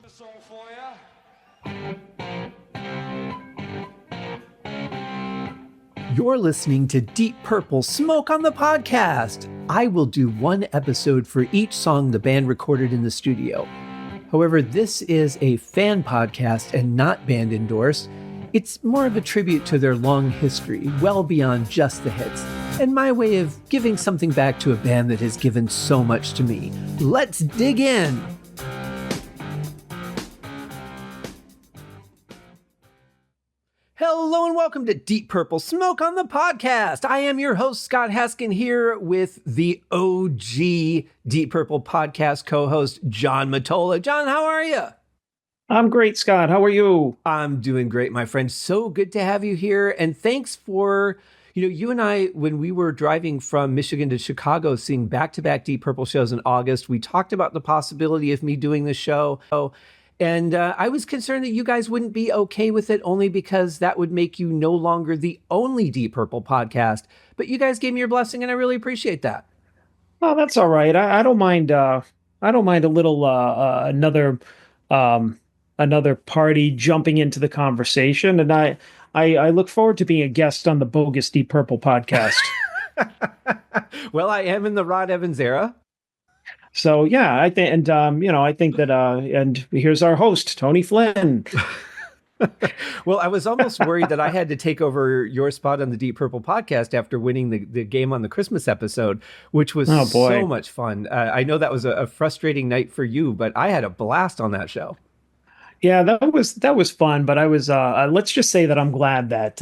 a song for you. You're listening to Deep Purple Smoke on the Podcast. I will do one episode for each song the band recorded in the studio. However, this is a fan podcast and not band endorsed. It's more of a tribute to their long history, well beyond just the hits, and my way of giving something back to a band that has given so much to me. Let's dig in! Hello and welcome to Deep Purple Smoke on the Podcast. I am your host, Scott Haskin, here with the OG Deep Purple Podcast co-host, John Mottola. John, how are you? I'm great, Scott. How are you? I'm doing great, my friend. So good to have you here. And thanks for, you and I, when we were driving from Michigan to Chicago, seeing back-to-back Deep Purple shows in August, we talked about the possibility of me doing the show. And I was concerned that you guys wouldn't be okay with it, only because that would make you no longer the only Deep Purple podcast. But you guys gave me your blessing, and I really appreciate that. Oh, that's all right. I don't mind. I don't mind a little another party jumping into the conversation, and I look forward to being a guest on the bogus Deep Purple podcast. Well, I am in the Rod Evans era. So yeah, I think, and I think that, and here's our host, Tony Flynn. Well, I was almost worried that I had to take over your spot on the Deep Purple podcast after winning the game on the Christmas episode, which was so much fun. I know that was a frustrating night for you, but I had a blast on that show. Yeah, that was fun. But I was, let's just say that I'm glad that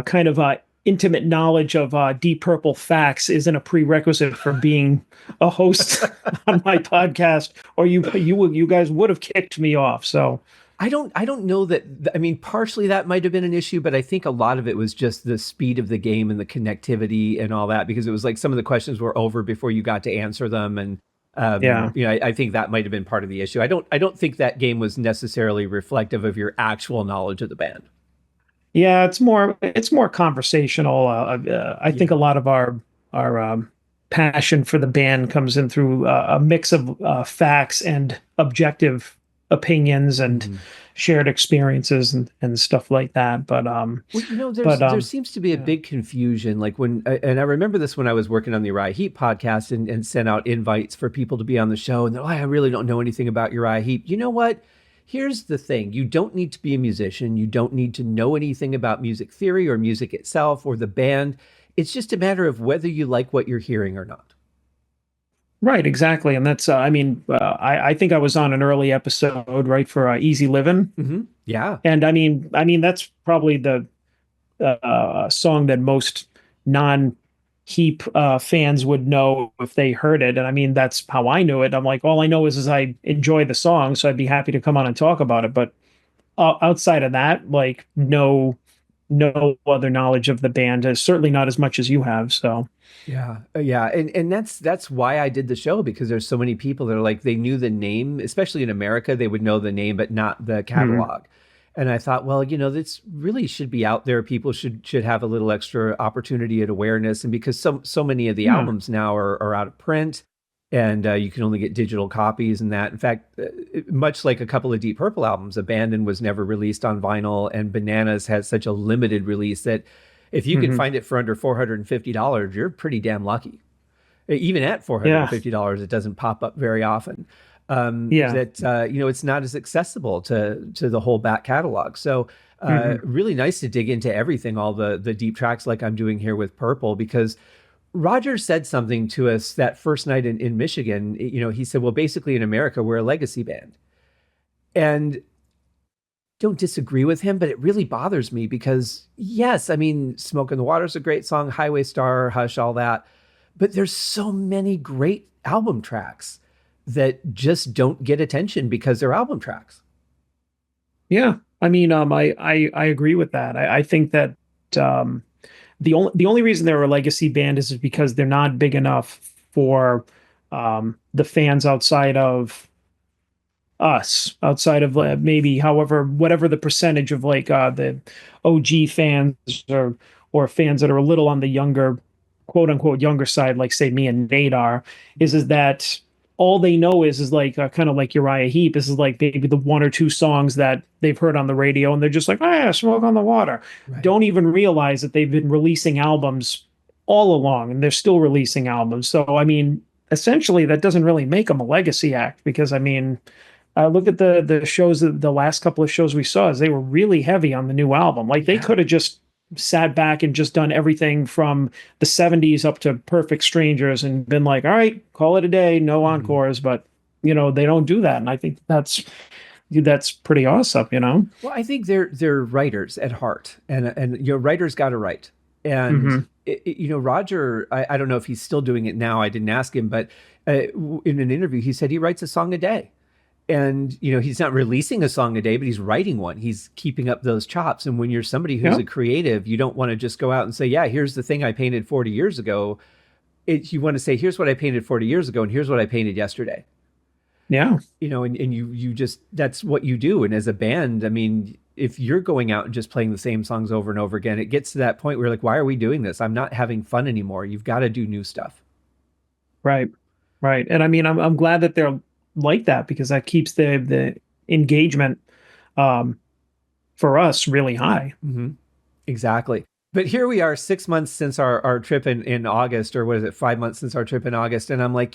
kind of intimate knowledge of Deep Purple facts isn't a prerequisite for being a host on my podcast, or you guys would have kicked me off. So I don't know that. I mean, partially that might have been an issue, but I think a lot of it was just the speed of the game and the connectivity and all that, because it was like some of the questions were over before you got to answer them. And I think that might have been part of the issue. I don't think that game was necessarily reflective of your actual knowledge of the band. Yeah, it's more conversational. I think a lot of our passion for the band comes in through a mix of facts and objective opinions and shared experiences and stuff like that. But there seems to be a big confusion. Like and I remember this when I was working on the Uriah Heep podcast and sent out invites for people to be on the show, and they're like, I really don't know anything about Uriah Heep. You know what? Here's the thing. You don't need to be a musician. You don't need to know anything about music theory or music itself or the band. It's just a matter of whether you like what you're hearing or not. Right, exactly. And that's, I think I was on an early episode, right, for Easy Living. Mm-hmm. Yeah. And I mean, that's probably the song that most non-Heap fans would know if they heard it. And I mean, that's how I knew it. I'm like, all I know is I enjoy the song, so I'd be happy to come on and talk about it. But outside of that, like, no other knowledge of the band, certainly not as much as you have. So yeah. And that's why I did the show, because there's so many people that are like, they knew the name, especially in America, they would know the name, but not the catalog. And I thought, well, this really should be out there. People should have a little extra opportunity and awareness. And because so many of the albums now are out of print, and you can only get digital copies and that. In fact, much like a couple of Deep Purple albums, Abandon was never released on vinyl, and Bananas has such a limited release that if you can find it for under $450, you're pretty damn lucky. Even at $450, it doesn't pop up very often. It's not as accessible to the whole back catalog. So really nice to dig into everything, all the deep tracks like I'm doing here with Purple, because Roger said something to us that first night in Michigan. He said, well, basically in America, we're a legacy band. And don't disagree with him, but it really bothers me because, yes, I mean, Smoke in the Water is a great song, Highway Star, Hush, all that. But there's so many great album tracks that just don't get attention because they're album tracks. Yeah, I mean, I agree with that. I think that the only reason they're a legacy band is because they're not big enough for the fans outside of us, outside of maybe whatever the percentage of like the OG fans or fans that are a little on the younger, quote unquote, younger side, like say me and Nate are, is that all they know is like kind of like Uriah Heep. This is like maybe the one or two songs that they've heard on the radio, and they're just like, oh yeah, Smoke on the Water. Right. Don't even realize that they've been releasing albums all along, and they're still releasing albums. So I mean, essentially, that doesn't really make them a legacy act because I mean, look at the shows, the last couple of shows we saw, is they were really heavy on the new album. Like they Yeah. could have just sat back and just done everything from the 70s up to Perfect Strangers and been like, all right, call it a day, no Mhm. encores. But they don't do that, and I think that's pretty awesome. Well, I think they're writers at heart, and writers got to write. And Hmm. Roger, I don't know if he's still doing it now. I didn't ask him, but in an interview, he said he writes a song a day. And he's not releasing a song a day, but he's writing one. He's keeping up those chops. And when you're somebody who's Yeah, a creative, you don't want to just go out and say, "Yeah, here's the thing I painted 40 years ago." You want to say, "Here's what I painted 40 years ago, and here's what I painted yesterday." yeah. And you just, that's what you do. And as a band, I mean, if you're going out and just playing the same songs over and over again, it gets to that point where you're like, why are we doing this? I'm not having fun anymore. You've got to do new stuff. Right, right. And I mean, I'm glad that they're like that because that keeps the engagement um, for us really high. Hmm. Exactly. But here we are, 6 months since our trip in August, or what is it, 5 months since our trip in August. And I'm like,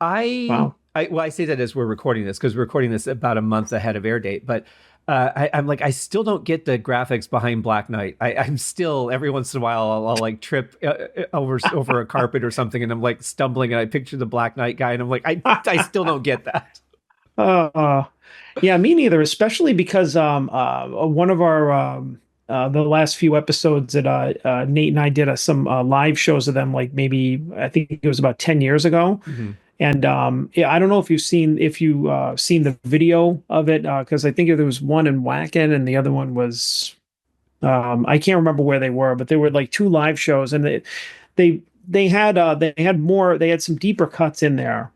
Wow. well, I say that as we're recording this because we're recording this about a month ahead of air date. But I'm like, I still don't get the graphics behind Black Knight. I'm still, every once in a while, I'll like trip over a carpet or something, and I'm like stumbling, and I picture the Black Knight guy, and I'm like, I still don't get that. Uh, yeah, me neither, especially because one of our the last few episodes that Nate and I did some live shows of them, like maybe I think it was about 10 years ago. Hmm. And yeah, I don't know if you seen the video of it because I think there was one in Wacken and the other one was I can't remember where they were, but they were like two live shows and they they had some deeper cuts in there.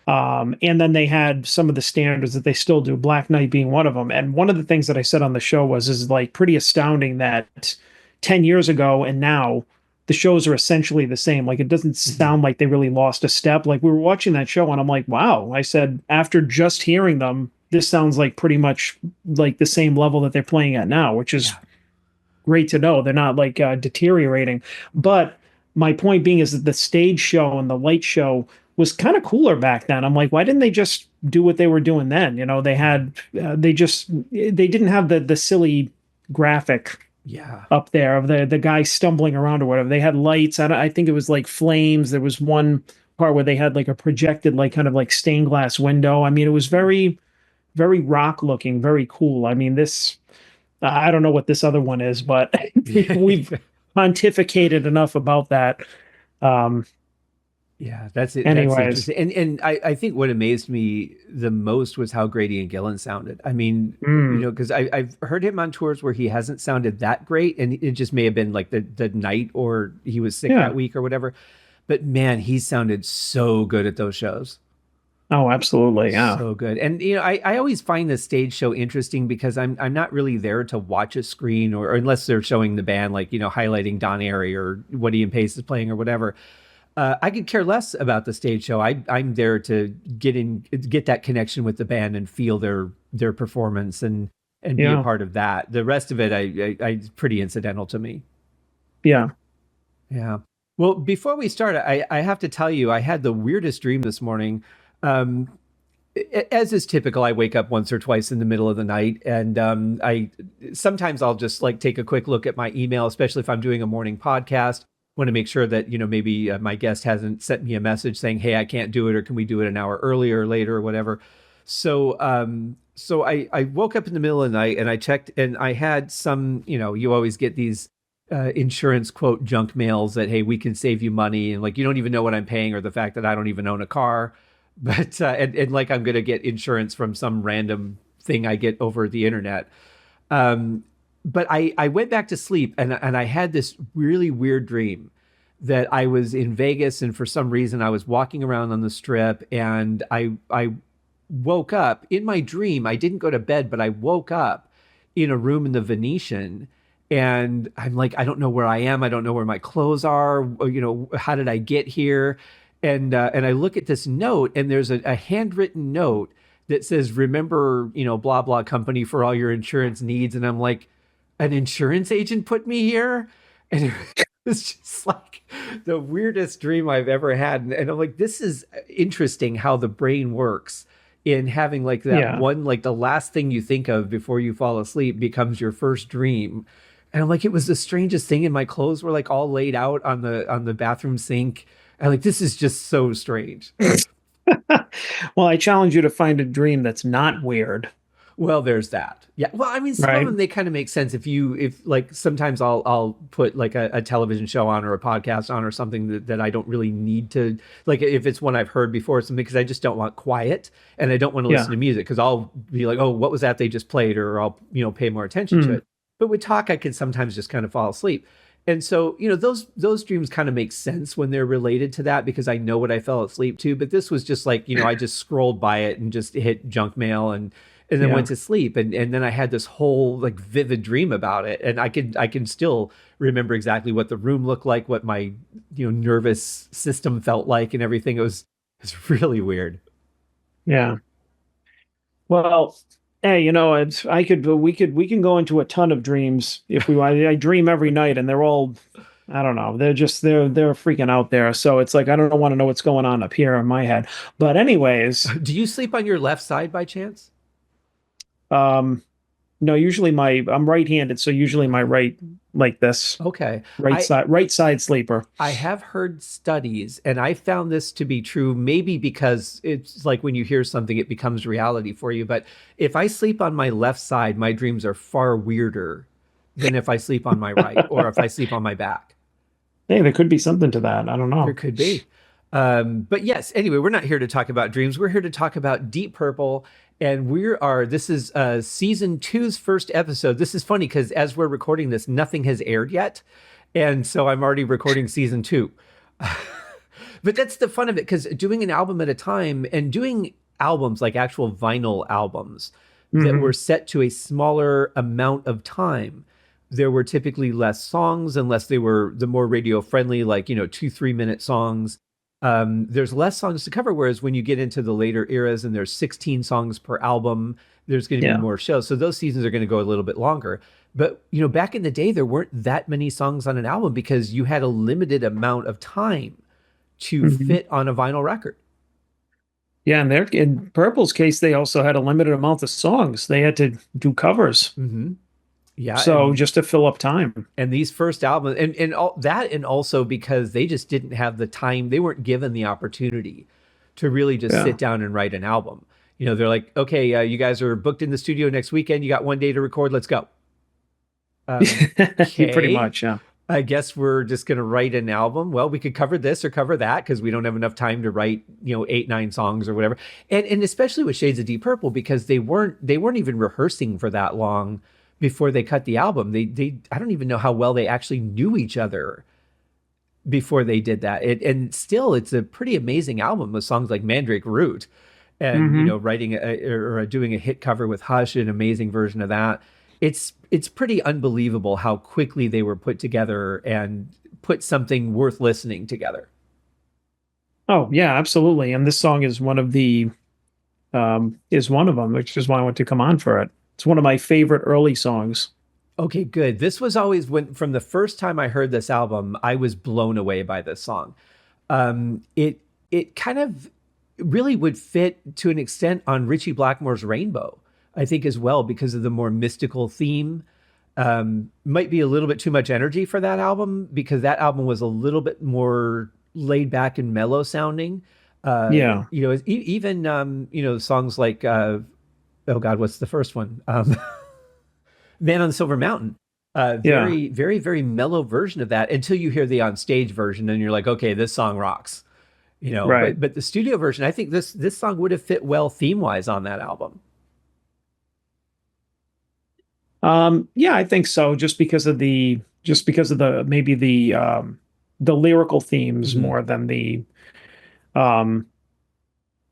And then they had some of the standards that they still do, Black Knight being one of them. And one of the things that I said on the show was is like pretty astounding that 10 years ago and now the shows are essentially the same. Like it doesn't Hmm. sound like they really lost a step. Like we were watching that show and I'm like, wow. I said after just hearing them, this sounds like pretty much like the same level that they're playing at now, which is Yeah. great to know. They're not like deteriorating. But my point being is that the stage show and the light show was kind of cooler back then. I'm like, why didn't they just do what they were doing then? They had they didn't have the silly graphic Yeah. up there of the guy stumbling around or whatever. They had lights. I think it was like flames. There was one part where they had like a projected like kind of like stained glass window. I mean, it was very rock looking, very cool. I mean, this I don't know what this other one is, but we've pontificated enough about that. Um, Yeah, that's it. That's anyways, interesting. And I think what amazed me the most was how great Ian Gillan sounded. I mean, mm, because I've heard him on tours where he hasn't sounded that great, and it just may have been like the night or he was sick that yeah. week or whatever. But man, he sounded so good at those shows. Oh, absolutely. Yeah. So good. And I always find the stage show interesting because I'm not really there to watch a screen, or unless they're showing the band, like, highlighting Don Airy or what Ian Pace is playing or whatever. I could care less about the stage show. I'm there to get that connection with the band and feel their performance and be a Yeah. part of that. The rest of it, I pretty incidental to me. Yeah. Yeah. Well, before we start, I have to tell you, I had the weirdest dream this morning. Um, as is typical, I wake up once or twice in the middle of the night, and I sometimes I'll just like take a quick look at my email, especially if I'm doing a morning podcast. Want to make sure that maybe my guest hasn't sent me a message saying, "Hey, I can't do it," or "Can we do it an hour earlier or later," or whatever. So I woke up in the middle of the night and I checked, and I had some, you always get these insurance quote junk mails that, hey, we can save you money, and like you don't even know what I'm paying, or the fact that I don't even own a car, but and like I'm gonna get insurance from some random thing I get over the internet. Um, but I went back to sleep, and I had this really weird dream that I was in Vegas, and for some reason I was walking around on the strip, and I woke up in my dream. I didn't go to bed, but I woke up in a room in the Venetian, and I'm like, I don't know where I am. I don't know where my clothes are. How did I get here? and I look at this note, and there's a handwritten note that says, "Remember, blah blah company for all your insurance needs." And I'm like, an insurance agent put me here, and it was just like the weirdest dream I've ever had. And I'm like, this is interesting how the brain works in having like that Yeah. one, like the last thing you think of before you fall asleep becomes your first dream. And I'm like, it was the strangest thing. And my clothes were like all laid out on the bathroom sink. And like, this is just so strange. Well, I challenge you to find a dream that's not weird, Well, there's that. Yeah. Well, I mean, some of right? them they kind of make sense if like sometimes I'll put like a television show on or a podcast on or something that I don't really need to, like if it's one I've heard before or something, because I just don't want quiet and I don't want to listen Yeah. to music because I'll be like, oh, what was that they just played? Or I'll pay more attention to Mm, it. But with talk, I can sometimes just kind of fall asleep. And so, those dreams kind of make sense when they're related to that because I know what I fell asleep to. But this was just like, I just scrolled by it and just hit junk mail and then yeah. went to sleep. And then I had this whole like vivid dream about it. And I can still remember exactly what the room looked like, what my, nervous system felt like and everything. It's really weird. Yeah. Well, hey, we can go into a ton of dreams if we want. I dream every night and they're all, I don't know, they're freaking out there. So it's like I don't want to know what's going on up here in my head. But anyways, Do you sleep on your left side by chance? um no, usually I'm right-handed, so usually my like this, Okay. I right side sleeper. I have heard studies, and I found this to be true, maybe because it's like when you hear something, it becomes reality for you. But if I sleep on my left side, my dreams are far weirder than if I sleep on my right or if I sleep on my back. Hey, there could be something to that. I don't There know. could be. But yes, anyway, we're not here to talk about dreams. We're here to talk about Deep Purple. And this is season two's first episode. This is funny because as we're recording this, nothing has aired yet. And so I'm already recording season two. But that's the fun of it because doing an album at a time and doing albums like actual vinyl albums that were Hmm. set to a smaller amount of time, there were typically less songs unless they were the more radio friendly, like, 2, 3 minute songs. There's less songs to cover. Whereas when you get into the later eras and there's 16 songs per album, there's going to be Yeah. more shows. So those seasons are going to go a little bit longer. But, back in the day, there weren't that many songs on an album because you had a limited amount of time to Hmm. fit on a vinyl record. Yeah, and in Purple's case, they also had a limited amount of songs. They had to do covers. Mm-hmm. Yeah, So just to fill up time. and these first albums and all that, and also because they just didn't have the time, they weren't given the opportunity to really just Yeah. sit down and write an album. They're like, okay, you guys are booked in the studio next weekend, you got one day to record, let's go. Pretty Okay, much, yeah. I guess we're just going to write an album. Well, we could cover this or cover that because we don't have enough time to write, 8, 9 songs or whatever. And especially with Shades of Deep Purple, because they weren't even rehearsing for that long before they cut the album. They I don't even know how well they actually knew each other before they did that. And still, it's a pretty amazing album with songs like Mandrake Root, and Hmm. writing or doing a hit cover with Hush, an amazing version of that. It's pretty unbelievable how quickly they were put together and put something worth listening together. Oh, yeah, absolutely. And this song is one of them, which is why I want to come on for it. It's one of my favorite early songs. Okay, good. This was always when from the first time I heard this album, I was blown away by this song. It kind of really would fit to an extent on Richie Blackmore's Rainbow, I think, as well, because of the more mystical theme. Might be a little bit too much energy for that album because that album was a little bit more laid back and mellow sounding. Yeah. Even songs like oh God, what's the first one? Man on the Silver Mountain. Yeah. Very, very, very mellow version of that until you hear the on stage version and you're like, okay, this song rocks. Right. But the studio version, I think this song would have fit well theme wise on that album. Yeah, I think so. Just because of maybe the lyrical themes Hmm. more um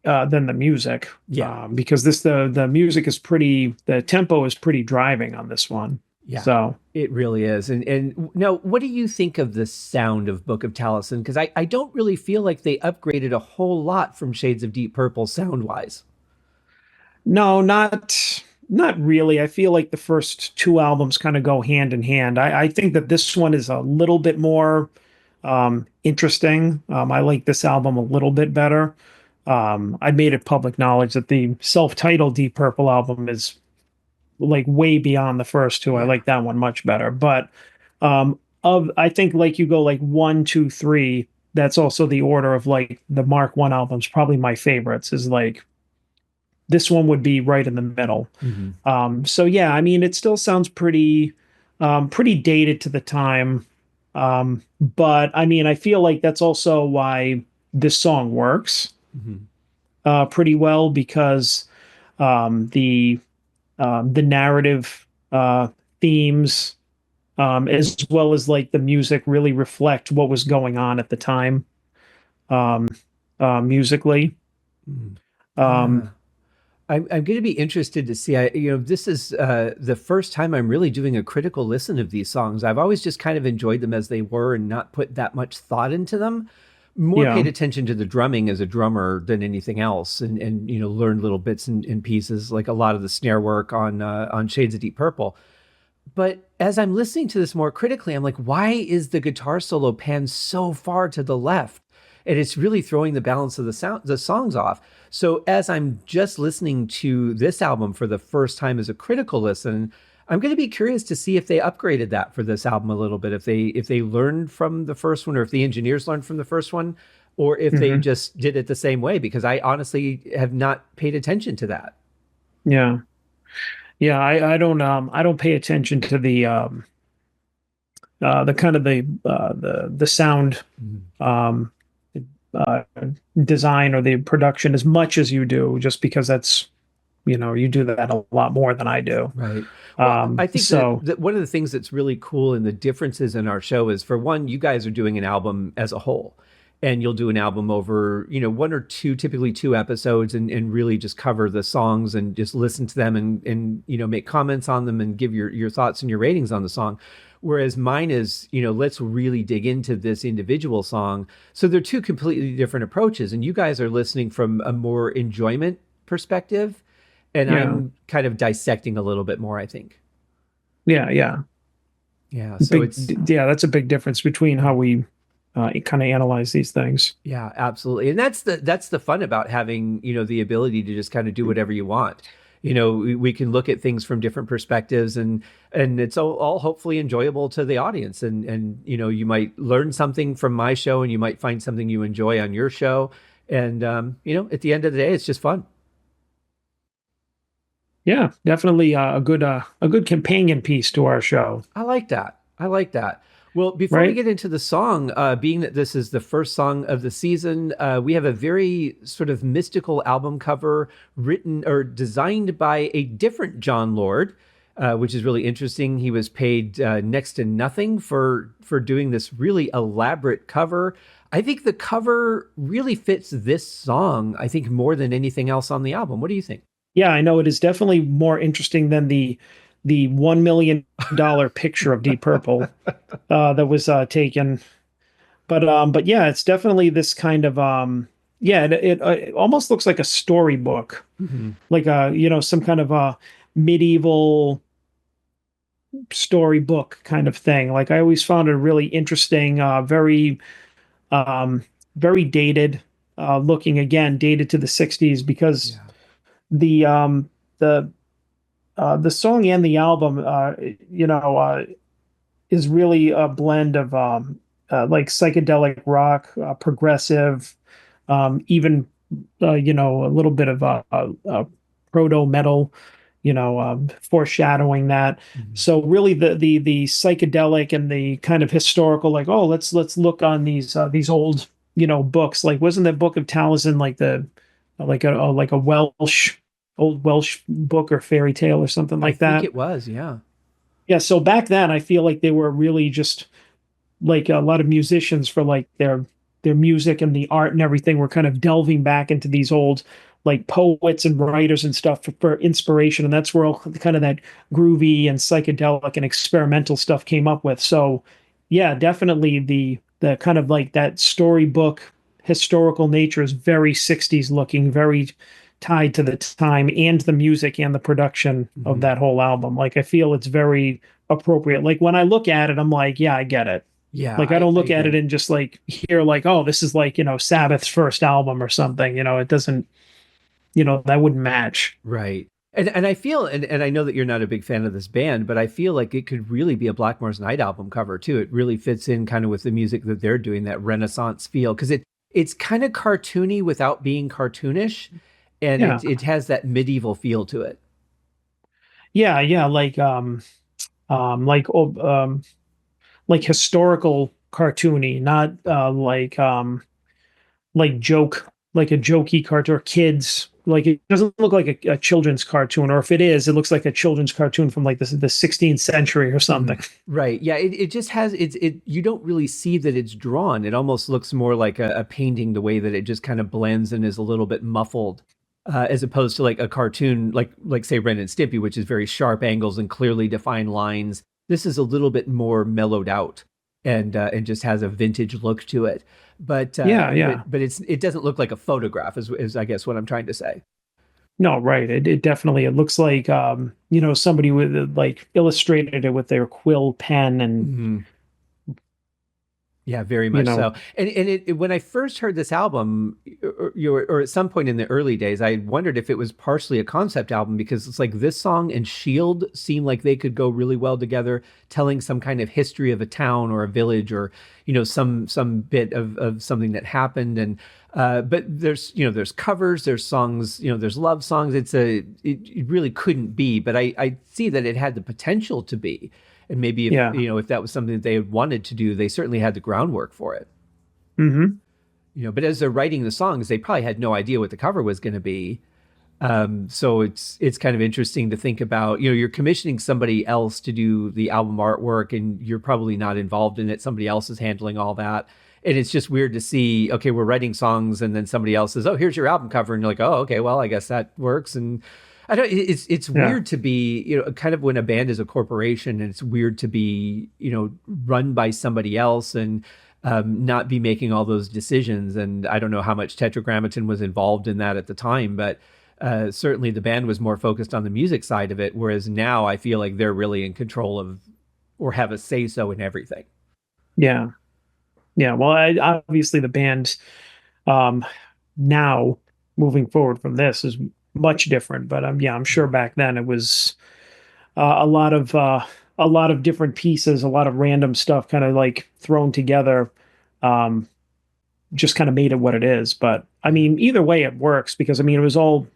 than the music. Yeah. Because the music is the tempo is pretty driving on this one. Yeah, So. it really is. And now, what do you think of the sound of Book of Taliesin? Because I don't really feel like they upgraded a whole lot from Shades of Deep Purple sound wise. No, not really. I feel like the first two albums kind of go hand in hand. I think that this one is a little bit more interesting. I like this album a little bit better. I made it public knowledge that the self-titled Deep Purple album is like way beyond the first two. I Yeah. like that one much better. But of I think like you go like one, two, three. That's also the order of like the Mark One albums. Probably my favorites is like this one would be right in the middle. Hmm. So yeah, I mean, it still sounds pretty dated to the time. But I mean, I feel like that's also why this song works Hmm. pretty well because the narrative themes as well as like the music really reflect what was going on at the time um, musically. Um, Yeah. I'm going to be interested to see. This is the first time I'm really doing a critical listen of these songs. I've always just kind of enjoyed them as they were and not put that much thought into them. More yeah, paid attention to the drumming as a drummer than anything else, and learned little bits and pieces like a lot of the snare work on Shades of Deep Purple. But as I'm listening to this more critically, I'm like, why is the guitar solo panned so far to the left? And it's really throwing the balance of the songs off. So as I'm just listening to this album for the first time as a critical listen, I'm going to be curious to see if they upgraded that for this album a little bit. If they learned from the first one, or if the engineers learned from the first one, or if they hmm just did it the same way. Because I honestly have not paid attention to that. yeah, yeah. I don't pay attention to the kind of the sound Mhm. um, uh, design or the production as much as you do, just because that's you do that a lot more than I do. Right. Well, I think that, So that one of the things that's really cool in the differences in our show is, for one, you guys are doing an album as a whole, and you'll do an album over, one or two, typically two episodes, and really just cover the songs and just listen to them and make comments on them and give your thoughts and your ratings on the song. Whereas mine is, let's really dig into this individual song. So they're two completely different approaches, and you guys are listening from a more enjoyment perspective, and yeah, I'm kind of dissecting a little bit more, I think. yeah, yeah. Yeah, so Big, it's yeah. That's a big difference between how we kind of analyze these things. yeah, absolutely. And that's the fun about having, the ability to just kind of do whatever you want. We can look at things from different perspectives, and it's all hopefully enjoyable to the audience, and you might learn something from my show, and you might find something you enjoy on your show, and at the end of the day, it's just fun. Yeah, definitely a good companion piece to our show, I like that. I like that. Well, before we right? get into the song, being that this is the first song of the season, we have a very sort of mystical album cover written or designed by a different John Lord, which is really interesting. He was paid next to nothing for doing this really elaborate cover. I think the cover really fits this song, I think, more than anything else on the album. What do you think? Yeah, I know it is definitely more interesting than the $1 million picture of Deep Purple that was taken. But yeah, it's definitely this kind of yeah, it almost looks like a storybook, Mhm. like a some kind of a medieval storybook kind of thing. Like I always found it really interesting, um, very dated, looking again dated to the '60s because Yeah. the um, the the song and the album, is really a blend of like psychedelic rock, progressive, even a little bit of proto metal, foreshadowing that. Mhm. So really, the psychedelic and the kind of historical, like, oh, let's look on these old books. Like, wasn't that Book of Taliesin like the like a Welsh old Welsh book or fairy tale or something I like think that? it was, yeah. Yeah, so back then I feel like they were really just like a lot of musicians for like their music and the art and everything were kind of delving back into these old like poets and writers and stuff for inspiration, and that's where all kind of that groovy and psychedelic and experimental stuff came up with. So yeah, definitely the kind of like that storybook historical nature is very 60s looking, very tied to the time and the music and the production of Mhm. that whole album. Like I feel it's very appropriate. Like when I look at it, I'm like, yeah, I get it. Yeah, Like I don't I look at it agree. and just like hear like, oh, this is like, Sabbath's first album or something. It doesn't, that wouldn't match. Right. And I feel and I know that you're not a big fan of this band, but I feel like it could really be a Blackmore's Night album cover too. It really fits in kind of with the music that they're doing, that Renaissance feel, because it's kind of cartoony without being cartoonish, and Yeah. it has that medieval feel to it. Yeah, yeah, um like oh, um like historical cartoony, not like joke, like a jokey cartoon or kids. Like it doesn't look like a children's cartoon, or if it is, it looks like a children's cartoon from like the 16th century or Mhm. something. Right. Yeah. It just has you don't really see that it's drawn. It almost looks more like a painting, the way that it just kind of blends and is a little bit muffled, as opposed to like a cartoon, like say Ren and Stimpy, which is very sharp angles and clearly defined lines. This is a little bit more mellowed out and just has a vintage look to it. But Yeah, yeah. it doesn't look like a photograph, is I guess what I'm trying to say. No, right. It definitely it looks like somebody with like illustrated it with their quill pen and Mhm. Yeah, very you much know, so. And when I first heard this album, or at some point in the early days, I wondered if it was partially a concept album, because it's like this song and Shield seem like they could go really well together, telling some kind of history of a town or a village, or some bit of something that happened. And but there's covers, there's songs, there's love songs. It really couldn't be, but I see that it had the potential to be. And maybe yeah. if that was something that they wanted to do, they certainly had the groundwork for it. Hmm. But as they're writing the songs, they probably had no idea what the cover was going to be. So it's kind of interesting to think about. You're commissioning somebody else to do the album artwork, and you're probably not involved in it. Somebody else is handling all that, and it's just weird to see. Okay, we're writing songs, and then somebody else says, "Oh, here's your album cover," and you're like, "Oh, okay, well, I guess that works." And I don't. It's Yeah. weird to be kind of when a band is a corporation, and it's weird to be run by somebody else and not be making all those decisions. And I don't know how much Tetragrammaton was involved in that at the time, but certainly the band was more focused on the music side of it, whereas now I feel like they're really in control of, or have a say so in everything. Yeah. Yeah. Well, obviously the band um now moving forward from this is much different, but yeah, I'm sure back then it was a lot of different pieces, a lot of random stuff kind of like thrown together. Um just kind of made it what it is. But I Yeah. mean, either way it works because I mean it was all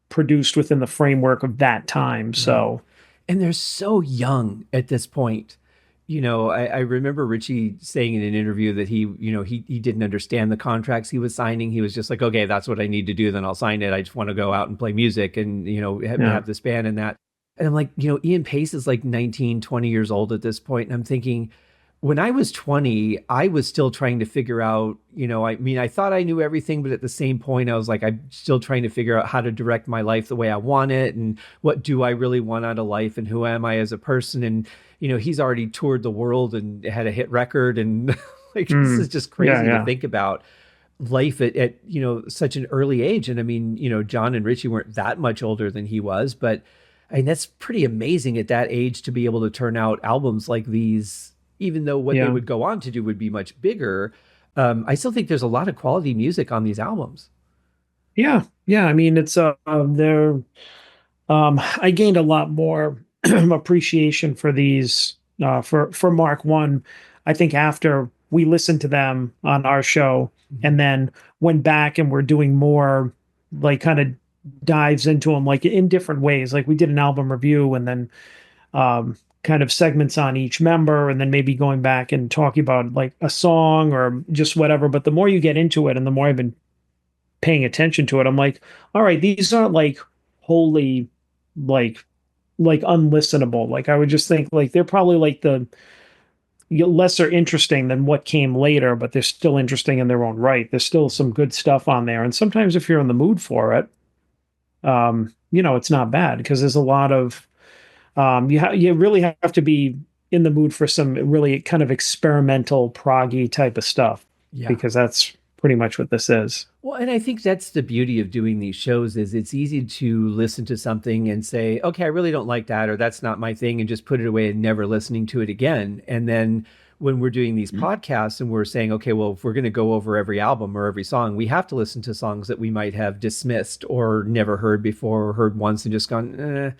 produced within the framework of that time. Right. So And they're so young at this point. I remember Richie saying in an interview that he didn't understand the contracts he was signing. He was just like, okay, that's what I need to do. Then I'll sign it. I just want to go out and play music and, yeah. have this band and that. And I'm like, Ian Pace is like 19, 20 years old at this point. And I'm thinking, when I was 20, I was still trying to figure out, I mean, I thought I knew everything, but at the same point, I was like, I'm still trying to figure out how to direct my life the way I want it. And what do I really want out of life? And who am I as a person? And, he's already toured the world and had a hit record. And like, this is Mm, just yeah, crazy to yeah, think about life at such an early age. And I mean, John and Richie weren't that much older than he was, but I mean, that's pretty amazing at that age to be able to turn out albums like these, even though what they yeah, would go on to do would be much bigger. I still think there's a lot of quality music on these albums. yeah, yeah. I mean, it's they're I gained a lot more appreciation for these for Mark One. I think after we listened to them on our show Mhm. and then went back and we're doing more like kind of dives into them like in different ways. Like we did an album review and then kind of segments on each member and then maybe going back and talking about like a song or just whatever. But the more you get into it and the more I've been paying attention to it, I'm like, all right, these aren't like wholly like unlistenable. Like I would just think like they're probably like lesser interesting than what came later, but they're still interesting in their own right. There's still some good stuff on there. And sometimes if you're in the mood for it, it's not bad because there's a lot of you really have to be in the mood for some really kind of experimental proggy type of stuff Yeah. because that's pretty much what this is. Well, and I think that's the beauty of doing these shows is it's easy to listen to something and say, okay, I really don't like that, or that's not my thing, and just put it away and never listening to it again. And then when we're doing these podcasts and we're saying, okay, well, if we're going to go over every album or every song, we have to listen to songs that we might have dismissed or never heard before or heard once and just gone,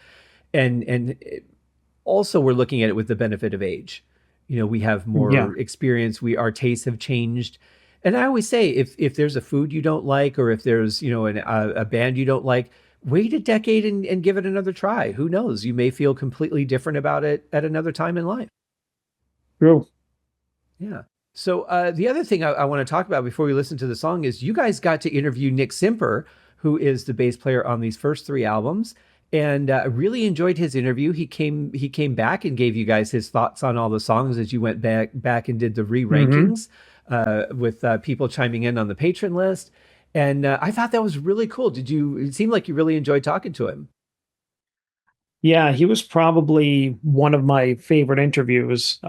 and also we're looking at it with the benefit of age. We have Yeah. more experience. Our tastes have changed. And I always say, if there's a food you don't like, or if there's a band you don't like, wait a decade and give it another try. Who knows? You may feel completely different about it at another time in life. True. Yeah. So the other thing I want to talk about before we listen to the song is you guys got to interview Nick Simper, who is the bass player on these first three albums, and I really enjoyed his interview. He came back and gave you guys his thoughts on all the songs as you went back and did the Hmm. re-rankings with people chiming in on the patron list, and I thought that was really cool. Did you? It seemed like you really enjoyed talking to him. Yeah, he was probably one of my favorite interviews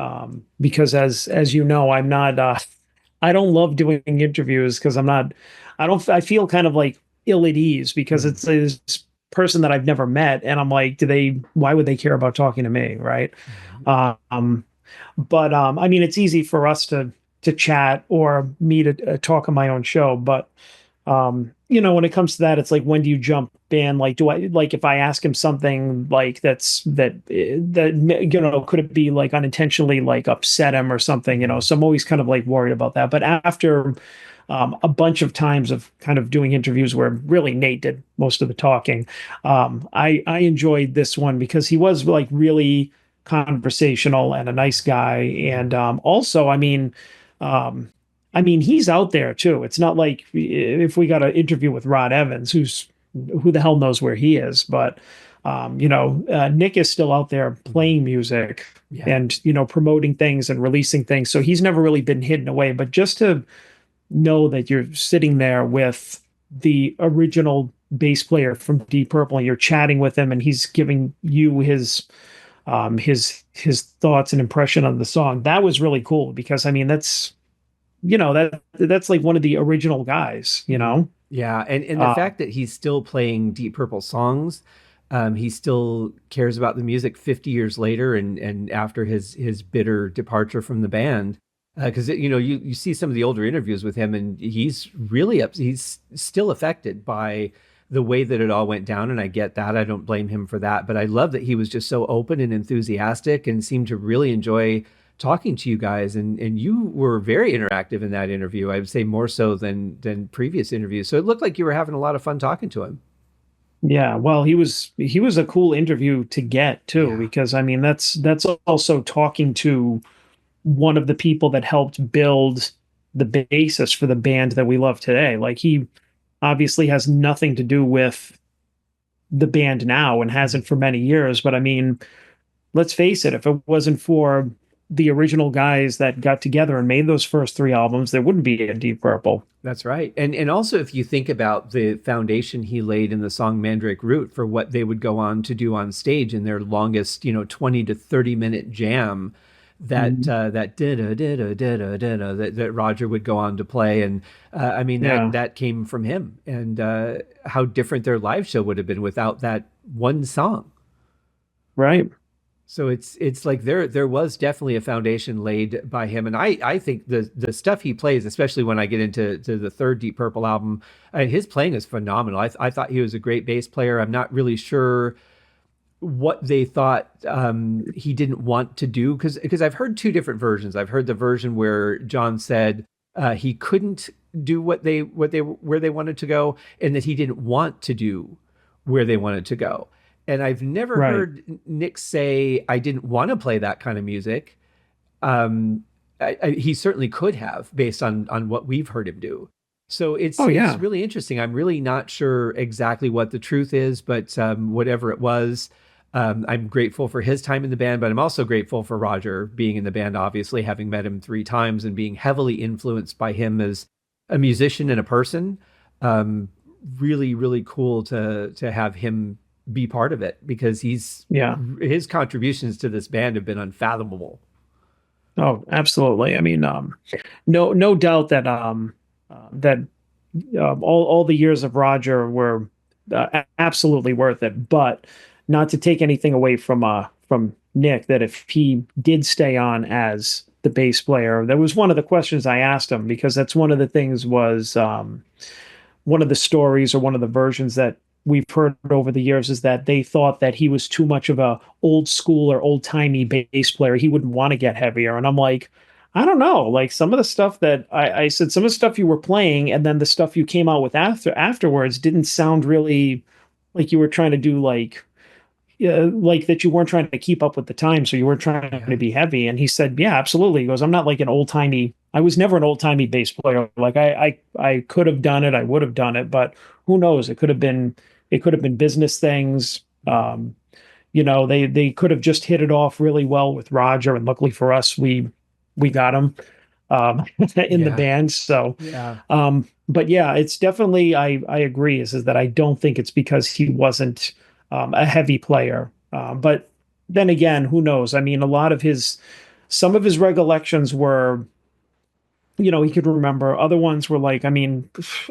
because as you know, I'm not I don't love doing interviews because I feel kind of like ill at ease because Mm. it's this person that I've never met and I'm like, why would they care about talking to me, right? Mhm. Um but I mean it's easy for us to chat or me to talk on my own show, but when it comes to that, it's like, when do you jump in? Like, do I, like, if I ask him something like that, could it be like unintentionally like upset him or something, Mhm. so I'm always kind of like worried about that. But after a bunch of times of kind of doing interviews where really Nate did most of the talking, I enjoyed this one because he was like really conversational and a nice guy. Mhm. And also, um, he's out there too. It's not like if we got an interview with Rod Evans, who the hell knows where he is, but Nick is still out there Mhm. playing music Yeah. and promoting things and releasing things. So he's never really been hidden away. But just to know that you're sitting there with the original bass player from Deep Purple and you're chatting with him and he's giving you his thoughts and impression on the song, that was really cool because that's like one of the original guys, Mhm. Yeah, and the Uh, fact that he's still playing Deep Purple songs, he still cares about the music 50 years later, and after his bitter departure from the band, because you see some of the older interviews with him, and he's really up. He's still affected by the way that it all went down, and I get that. I don't blame him for that, but I love that he was just so open and enthusiastic, and seemed to really enjoy talking to you guys, and you were very interactive in that interview. I would say more so than previous interviews. So it looked like you were having a lot of fun talking to him. yeah, well, he was a cool interview to get too, Yeah. because that's also talking to one of the people that helped build the basis for the band that we love today. Like he obviously has nothing to do with the band now and hasn't for many years, but let's face it, if it wasn't for the original guys that got together and made those first three albums, there wouldn't be a Deep Purple. That's right. And also if you think about the foundation he laid in the song Mandrake Root for what they would go on to do on stage in their longest, 20 to 30-minute jam, that Mhm. that da that Roger would go on to play, and I mean that Yeah, that came from him, and how different their live show would have been without that one song. right. So it's like there was definitely a foundation laid by him, and I think the stuff he plays, especially when I get into the third Deep Purple album, his playing is phenomenal. I thought he was a great bass player. I'm not really sure what they thought he didn't want to do, because I've heard two different versions. I've heard the version where John said he couldn't do where they wanted to go, and that he didn't want to do where they wanted to go. And I've never Right. heard Nick say I didn't want to play that kind of music. He certainly could have, based on what we've heard him do. So it's Oh it's yeah. really interesting. I'm really not sure exactly what the truth is, but whatever it was, I'm grateful for his time in the band, but I'm also grateful for Roger being in the band, obviously, having met him 3 times and being heavily influenced by him as a musician and a person. Um, Really, really cool to have him be part of it because Yeah. his contributions to this band have been unfathomable. Oh, absolutely. I mean, no doubt that that all the years of Roger were absolutely worth it. But not to take anything away from Nick, that if he did stay on as the bass player, that was one of the questions I asked him, because that's one of the things was one of the stories or one of the versions that we've heard over the years is that they thought that he was too much of a old school or old timey bass player. He wouldn't want to get heavier. And I'm like, I don't know. Like some of the stuff that I said, some of the stuff you were playing, and then the stuff you came out with afterwards didn't sound really like you were trying to do like that you weren't trying to keep up with the time, so you weren't trying to Yeah, be heavy. And he said, yeah, absolutely. He goes, I'm not like an old timey. I was never an old timey bass player. Like I could have done it. I would have done it, but who knows? It could have been business things. They could have just hit it off really well with Roger, and luckily for us, we got him in the yeah, band. So, yeah, but yeah, it's definitely I agree is that I don't think it's because he wasn't a heavy player. But then again, who knows? I mean, some of his recollections were, he could remember. Other ones were like, I mean,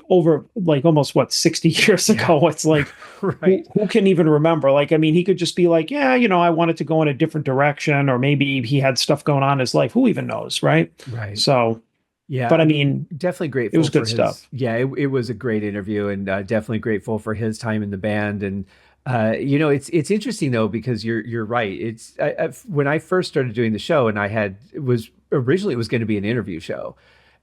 over like almost what 60 years yeah. ago. It's like, who Right, who can even remember? Like, I mean, he could just be like, yeah, I wanted to go in a different direction, or maybe he had stuff going on in his life. Who even knows, right? right. So, Yeah, but I I'm mean, definitely it grateful was for good his. stuff. Yeah, it was a great interview, and definitely grateful for his time in the band. And it's interesting though because you're right. When I first started doing the show, and it was originally it was going to be an interview show,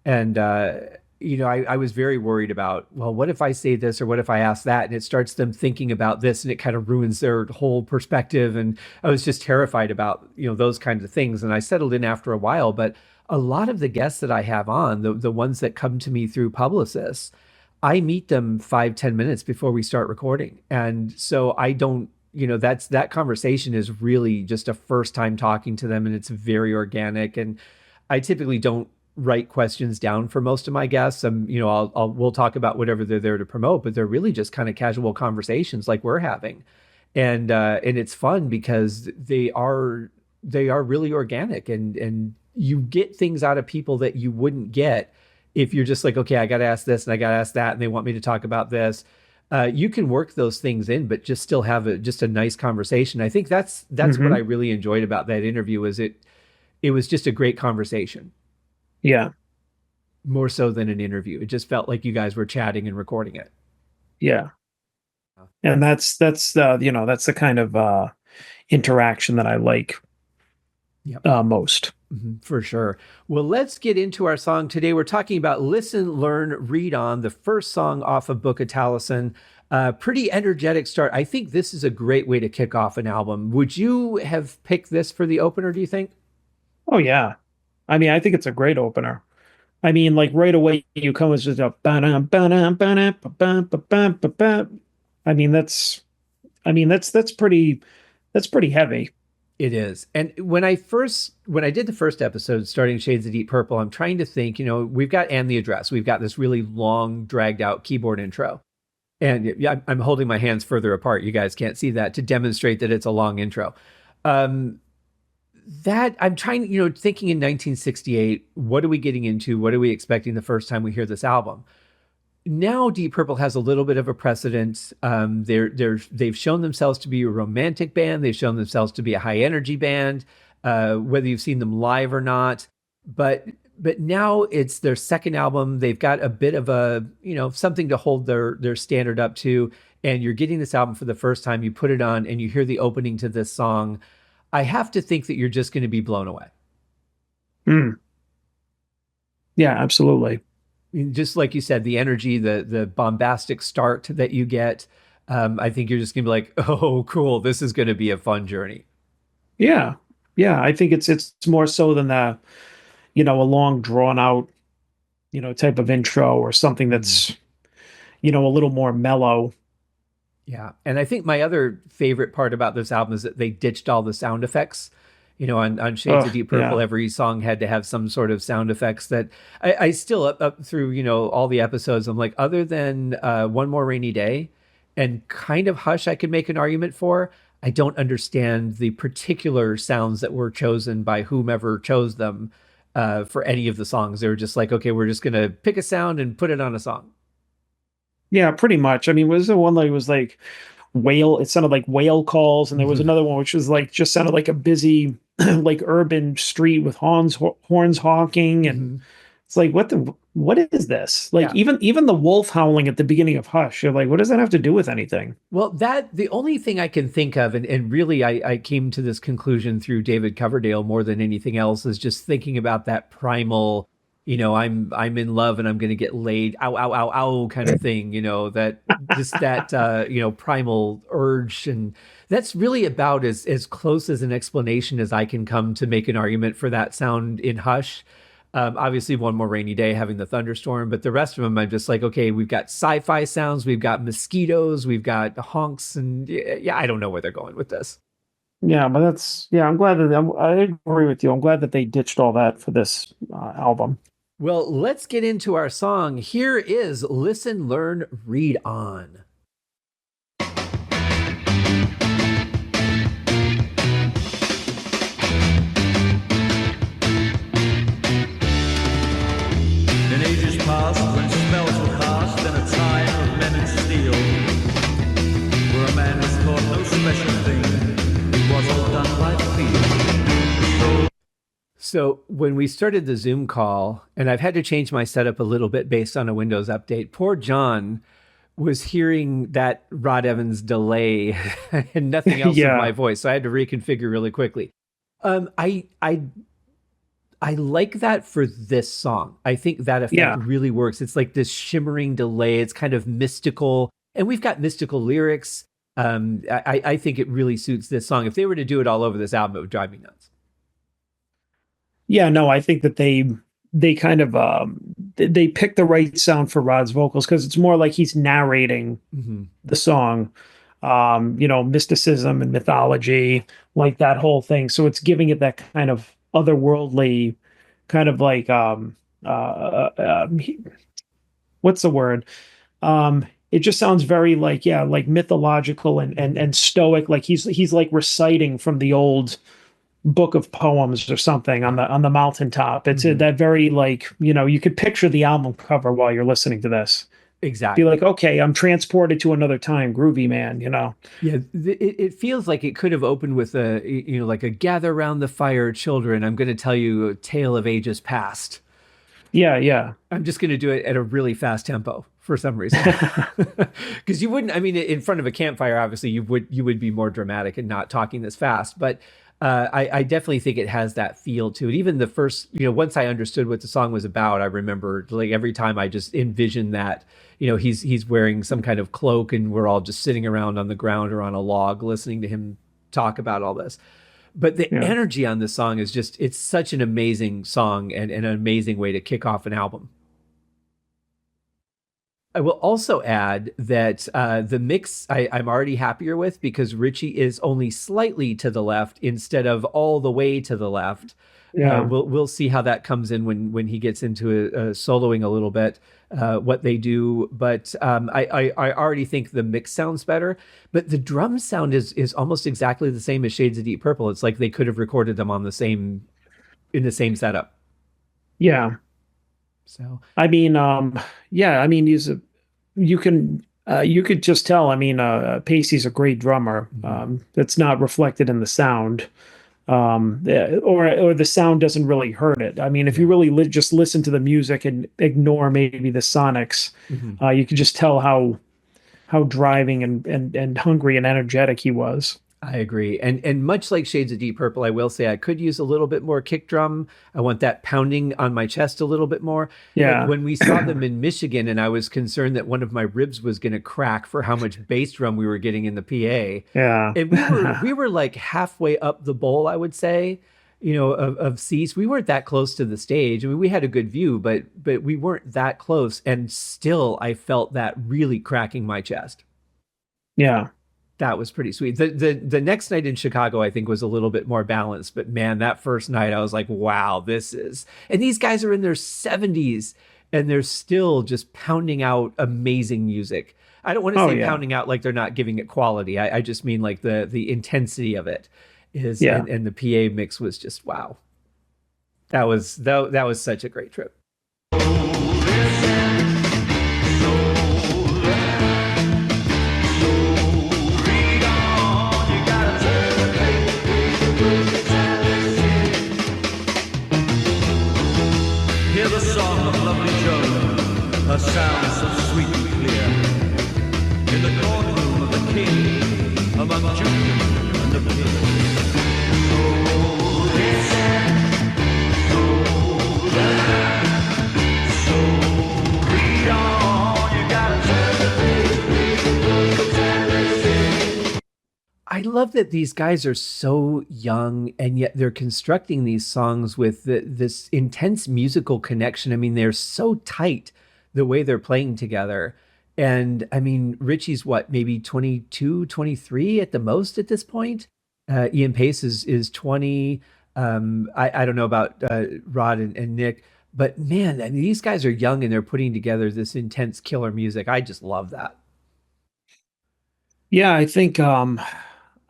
and I was very worried about, well, what if I say this or what if I ask that, and it starts them thinking about this, and it kind of ruins their whole perspective. And I was just terrified about those kinds of things, and I settled in after a while, but a lot of the guests that I have on, the ones that come to me through publicists, I meet them 5, 10 minutes before we start recording. And so I don't, that conversation is really just a first time talking to them, and it's very organic. And I typically don't write questions down for most of my guests. We'll talk about whatever they're there to promote, but they're really just kind of casual conversations like we're having. And it's fun because they are really organic, and you get things out of people that you wouldn't get if you're just like, okay, I got to ask this and I got to ask that, and they want me to talk about this. You can work those things in, but just still have just a nice conversation. I think that's what I Hmm. really enjoyed about that interview. Is it was just a great conversation, Yeah, more so than an interview. It just felt like you guys were chatting and recording it. yeah, and that's the kind of interaction that I like Yep. most. For sure. Well, let's get into our song today. We're talking about Listen, Learn, Read On, the first song off of Book of Taliesin. Pretty energetic start. I think this is a great way to kick off an album. Would you have picked this for the opener, do you think? Oh yeah, I mean, I think it's a great opener. I mean, like right away you come with just a ba-dum, ba-dum, ba-dum, ba-bum, ba-bum, ba-bum. I mean, that's pretty heavy. It is. And when I did the first episode, starting Shades of Deep Purple, I'm trying to think, we've got And the Address. We've got this really long, dragged out keyboard intro. And yeah, I'm holding my hands further apart. You guys can't see that to demonstrate that it's a long intro. Um, that I'm trying, thinking in 1968, what are we getting into? What are we expecting the first time we hear this album? Now Deep Purple has a little bit of a precedent. They've shown themselves to be a romantic band. They've shown themselves to be a high energy band, whether you've seen them live or not. But but now it's their second album. They've got a bit of a something to hold their standard up to. And you're getting this album for the first time. You put it on and you hear the opening to this song. I have to think that you're just going to be blown away. Mm, yeah, absolutely. Just like you said, the energy, the bombastic start that you get. I think you're just gonna be like, oh, cool, this is gonna be a fun journey. Yeah. Yeah, I think it's more so than a long drawn out, type of intro or something Mm, that's, a little more mellow. Yeah. And I think my other favorite part about this album is that they ditched all the sound effects. On Shades of Oh, Deep Purple, yeah. every song had to have some sort of sound effects that I still up through, all the episodes, I'm like, other than One More Rainy Day and kind of Hush, I could make an argument for. I don't understand the particular sounds that were chosen by whomever chose them for any of the songs. They were just like, okay, we're just going to pick a sound and put it on a song. Yeah, pretty much. I mean, was the one that was like whale, it sounded like whale calls, and there was Hmm. another one which was like just sounded like a busy like urban street with horns honking, and Hmm. it's like what is this? Like Yeah. even the wolf howling at the beginning of Hush, you're like, what does that have to do with anything? Well, the only thing I can think of, and really I came to this conclusion through David Coverdale more than anything else, is just thinking about that primal, I'm in love and I'm gonna get laid, ow, ow, ow, ow kind of thing, that just that primal urge. And that's really about as close as an explanation as I can come to make an argument for that sound in Hush. Obviously, One More Rainy Day having the thunderstorm, but the rest of them, I'm just like, okay, we've got sci-fi sounds, we've got mosquitoes, we've got honks, and yeah, I don't know where they're going with this. Yeah, but I'm glad that I agree with you. I'm glad that they ditched all that for this album. Well, let's get into our song. Here is Listen, Learn, Read On. In ages past, when spells were cast in a time of men and steel, where a man was taught no special thing, it was all done by feel. So when we started the Zoom call, and I've had to change my setup a little bit based on a Windows update, poor John was hearing that Rod Evans delay and nothing else of my Yeah, voice. So I had to reconfigure really quickly. I like that for this song. I think that effect yeah, really works. It's like this shimmering delay. It's kind of mystical, and we've got mystical lyrics. I think it really suits this song. If they were to do it all over this album, it would drive me nuts. yeah. No, I think that they kind of they picked the right sound for Rod's vocals because it's more like he's narrating Hmm. the song, mysticism and mythology, like that whole thing. So it's giving it that kind of otherworldly, kind of like what's the word? It just sounds very like, yeah, like mythological and stoic. Like he's like reciting from the old book of poems or something on the mountaintop. It's Hmm. that very like, you could picture the album cover while you're listening to this. Be Exactly. like, okay, I'm transported to another time, groovy man, Yeah, it feels like it could have opened with like a gather round the fire, children. I'm going to tell you a tale of ages past. Yeah, yeah. I'm just going to do it at a really fast tempo for some reason. Because you wouldn't, I mean, in front of a campfire, obviously you would be more dramatic and not talking this fast. But I definitely think it has that feel to it. Even the first, once I understood what the song was about, I remember like every time I just envisioned that, he's wearing some kind of cloak and we're all just sitting around on the ground or on a log listening to him talk about all this. But the Yeah. energy on this song is just, it's such an amazing song and an amazing way to kick off an album. I will also add that the mix I'm already happier with because Richie is only slightly to the left instead of all the way to the left. Yeah. We'll see how that comes in when he gets into soloing a little bit, what they do. But I already think the mix sounds better. But the drum sound is almost exactly the same as Shades of Deep Purple. It's like they could have recorded them on the same in the same setup. Yeah. So I mean, yeah, I mean, you could just tell. I mean, Pacey's a great drummer. mhm. That's not reflected in the sound. Or the sound doesn't really hurt it. I mean, if you Yeah. really just listen to the music and ignore maybe the sonics, Mhm. you could just tell how driving and hungry and energetic he was. I agree. And much like Shades of Deep Purple, I will say I could use a little bit more kick drum. I want that pounding on my chest a little bit more. Like Yeah. when we saw them in Michigan and I was concerned that one of my ribs was going to crack for how much bass drum we were getting in the PA. Yeah. And we were like halfway up the bowl, I would say, of seats. We weren't that close to the stage. I mean, we had a good view, but we weren't that close and still I felt that really cracking my chest. Yeah. That was pretty sweet. The next night in Chicago, I think, was a little bit more balanced. But man, that first night, I was like, wow, this is. And these guys are in their 70s and they're still just pounding out amazing music. I don't want to Oh say yeah. pounding out like they're not giving it quality. I just mean like the intensity of it is, Yeah. and the PA mix was just wow. That was such a great trip. Hear the song of lovely Joan, her sound so sweet and clear. In the courtroom of the king, among Judas and the peers. So listen, so learn, so read on. You gotta turn the page, read the book, and listen. I love that these guys are so young and yet they're constructing these songs with this intense musical connection. I mean, they're so tight the way they're playing together. And I mean, Richie's what, maybe 22, 23 at the most at this point? Ian Pace is 20. I don't know about Rod and Nick, but man, I mean, these guys are young and they're putting together this intense killer music. I just love that. Yeah, I think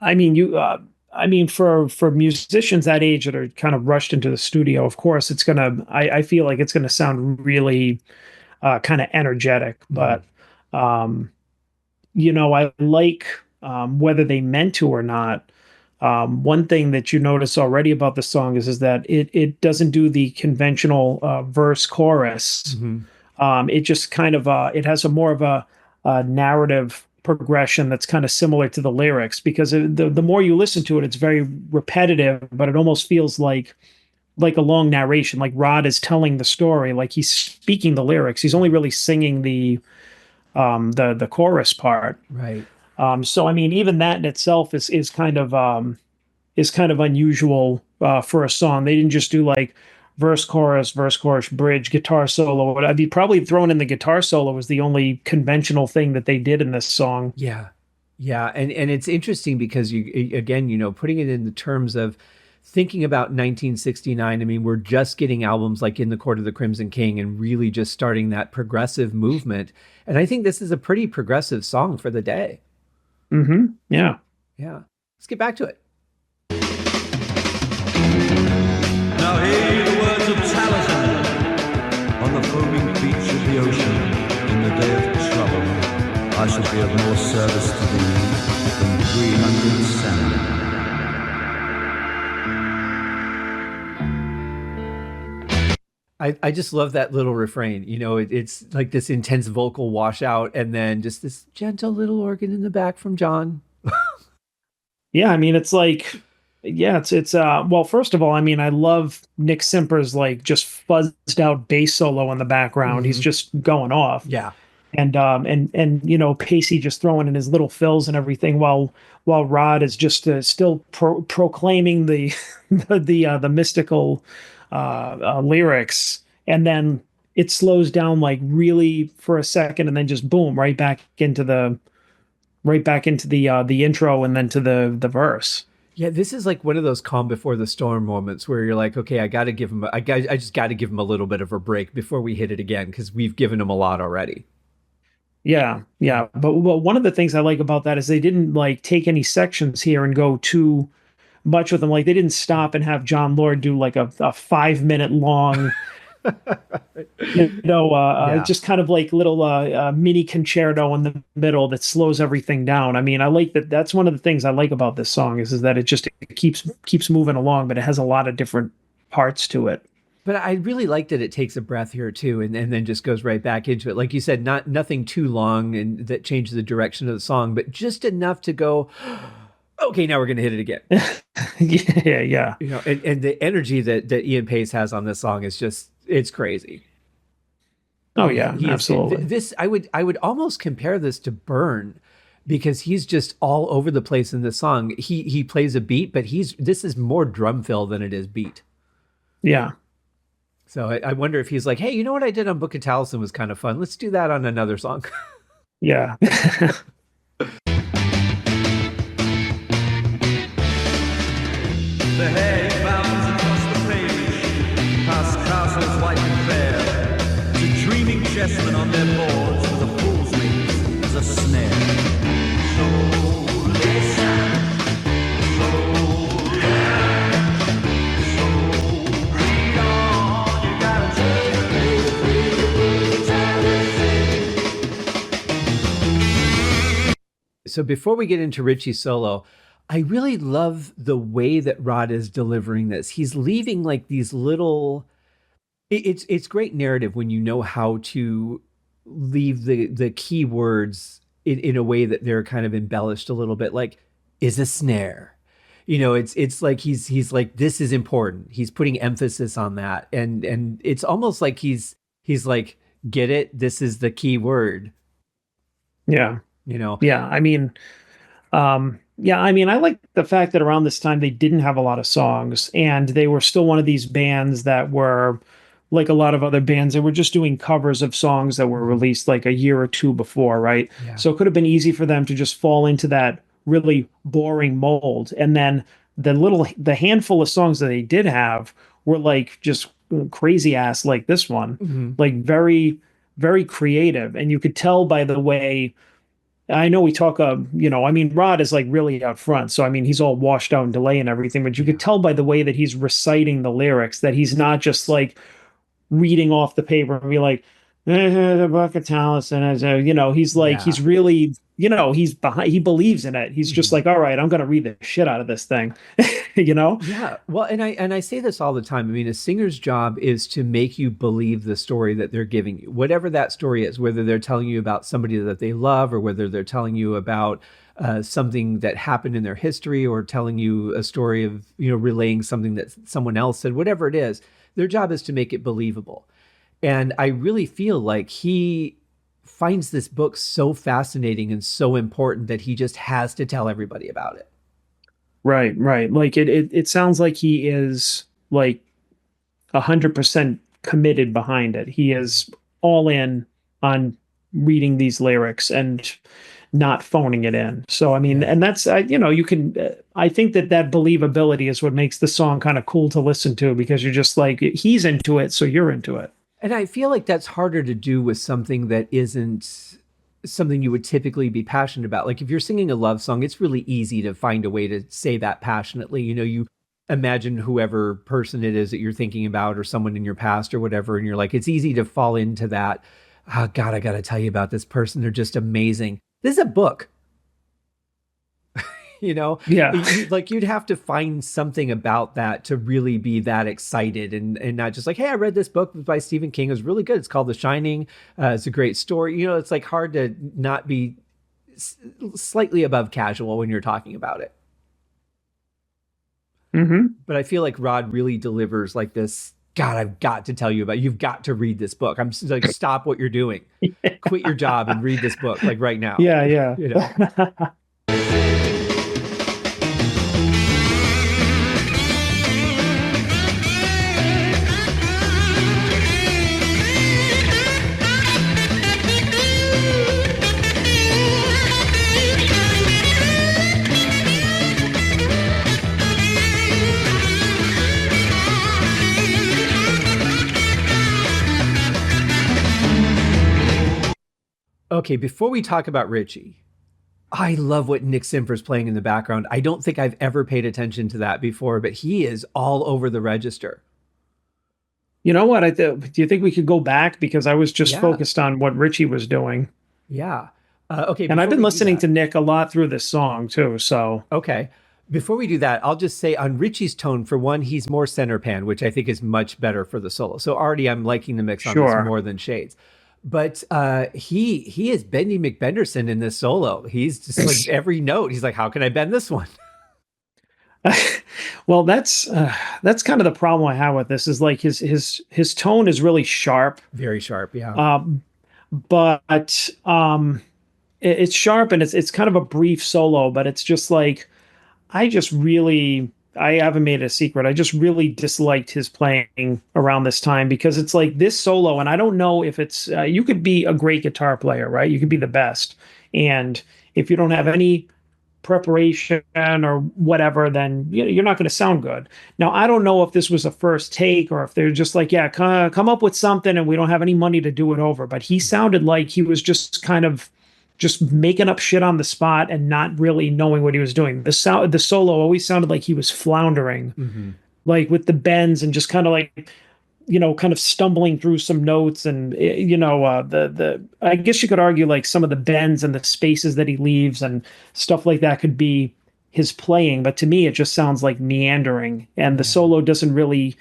I mean you I mean for musicians that age that are kind of rushed into the studio, of course it's gonna I feel like it's gonna sound really kind of energetic, Mhm. but um I like whether they meant to or not. One thing that you notice already about the song is that it doesn't do the conventional verse chorus. Mhm. It just kind of it has a more of a narrative progression that's kind of similar to the lyrics because the more you listen to it, it's very repetitive, but it almost feels like a long narration. Like Rod is telling the story, like he's speaking the lyrics. He's only really singing the chorus part. Right. So I mean, even that in itself is kind of unusual for a song. They didn't just do like verse, chorus, bridge, guitar solo. I'd be probably throwing in the guitar solo was the only conventional thing that they did in this song. Yeah. Yeah, and it's interesting because you again, putting it in the terms of thinking about 1969, I mean, we're just getting albums like In the Court of the Crimson King and really just starting that progressive movement. And I think this is a pretty progressive song for the day. Yeah. Yeah. Let's get back to it. Now hear the words of Talisman on the foaming beach of the ocean. In the day of trouble, I shall be of more service to thee than 300 salmon. I just love that little refrain. It's like this intense vocal washout and then just this gentle little organ in the back from John. Yeah, I mean it's like yeah, it's well, first of all, I mean I love Nick Simper's like just fuzzed out bass solo in the background. He's Mhm. just going off. Yeah. And Pacey just throwing in his little fills and everything while Rod is just still proclaiming the the mystical lyrics, and then it slows down like really for a second, and then just boom right back into the intro and then to the verse. Yeah, this is like one of those calm before the storm moments where you're like, okay, I just got to give him a little bit of a break before we hit it again because we've given him a lot already. Yeah, yeah. But one of the things I like about that is they didn't like take any sections here and go too much with them. Like they didn't stop and have John Lord do like a 5 minute long, Yeah. just kind of like little mini concerto in the middle that slows everything down. I mean, I like that. That's one of the things I like about this song is that it keeps moving along, but it has a lot of different parts to it. But I really like that it takes a breath here too, and then just goes right back into it. Like you said, nothing too long and that changes the direction of the song, but just enough to go, okay, now we're gonna hit it again. Yeah, yeah. And the energy that Ian Pace has on this song is just it's crazy. Oh yeah, He is absolutely. this. I would almost compare this to Burn because he's just all over the place in this song. He plays a beat, but this is more drum fill than it is beat. Yeah. So I wonder if he's like, hey, you know what I did on Book of Taliesin was kind of fun. Let's do that on another song. Yeah. The hay bounds across the page, past castles white and fair, to dreaming chessmen on their boards with a fool's maze as a snare. So listen, so learn, so read on. You gotta take the paper, So before we get into Richie solo, I really love the way that Rod is delivering this. He's leaving like these little it's great narrative when you know how to leave the key words in a way that they're kind of embellished a little bit, like is a snare. It's like he's like, this is important. He's putting emphasis on that. And it's almost like he's like, get it? This is the key word, Yeah. you know? Yeah. I like the fact that around this time they didn't have a lot of songs and they were still one of these bands that were like a lot of other bands. They were just doing covers of songs that were released like a year or two before, right? Yeah. So it could have been easy for them to just fall into that really boring mold. And then the handful of songs that they did have were like just crazy ass like this one, like very, very creative. And you could tell by the way I know we talk, Rod is like really out front. So, I mean, he's all washed out and delay and everything, but you could tell by the way that he's reciting the lyrics that he's not just like reading off the paper and be like, the bucket talus. And, he's like, Yeah. he's really, he's behind, he believes in it. He's just like, all right, I'm going to read the shit out of this thing, Yeah. Well, and I say this all the time. I mean, a singer's job is to make you believe the story that they're giving you, whatever that story is, whether they're telling you about somebody that they love or whether they're telling you about something that happened in their history or telling you a story of, relaying something that someone else said, whatever it is, their job is to make it believable. And I really feel like he finds this book so fascinating and so important that he just has to tell everybody about it. Right, right. Like it sounds like he is like 100% committed behind it. He is all in on reading these lyrics and not phoning it in. So, I mean, and that's, you can, I think that believability is what makes the song kind of cool to listen to because you're just like, he's into it, so you're into it. And I feel like that's harder to do with something that isn't something you would typically be passionate about. Like if you're singing a love song, it's really easy to find a way to say that passionately. You imagine whoever person it is that you're thinking about or someone in your past or whatever. And you're like, it's easy to fall into that. Oh God, I got to tell you about this person. They're just amazing. This is a book. Yeah. You'd have to find something about that to really be that excited and not just like, hey, I read this book by Stephen King. It was really good. It's called The Shining. It's a great story. It's like hard to not be slightly above casual when you're talking about it. But I feel like Rod really delivers like this. God, I've got to tell you about, you've got to read this book. I'm like, stop what you're doing, quit your job and read this book like right now. Yeah. Okay, before we talk about Richie, I love what Nick Simfer's playing in the background. I don't think I've ever paid attention to that before, but he is all over the register. You know what? Do you think we could go back? Because I was just focused on what Richie was doing. Yeah. Okay. And I've been listening to Nick a lot through this song too. So, okay. Before we do that, I'll just say on Richie's tone, for one, he's more center pan, which I think is much better for the solo. So already I'm liking the mix on this more than Shades. But he is Bendy McBenderson in this solo. He's just like every note. He's like, how can I bend this one? Well, that's kind of the problem I have with this is like his tone is really sharp. Very sharp, yeah. But it's sharp and it's kind of a brief solo, but it's just like I haven't made it a secret. I just really disliked his playing around this time because it's like this solo, and I don't know if it's you could be a great guitar player, right? You could be the best, and if you don't have any preparation or whatever, then you're not going to sound good. Now, I don't know if this was a first take or if they're just like, yeah, come up with something and we don't have any money to do it over. But he sounded like he was just kind of just making up shit on the spot and not really knowing what he was doing. The solo always sounded like he was floundering, Hmm. like with the bends and just kind of like kind of stumbling through some notes and the I guess you could argue like some of the bends and the spaces that he leaves and stuff like that could be his playing, but to me it just sounds like meandering, and the Yeah. solo doesn't really,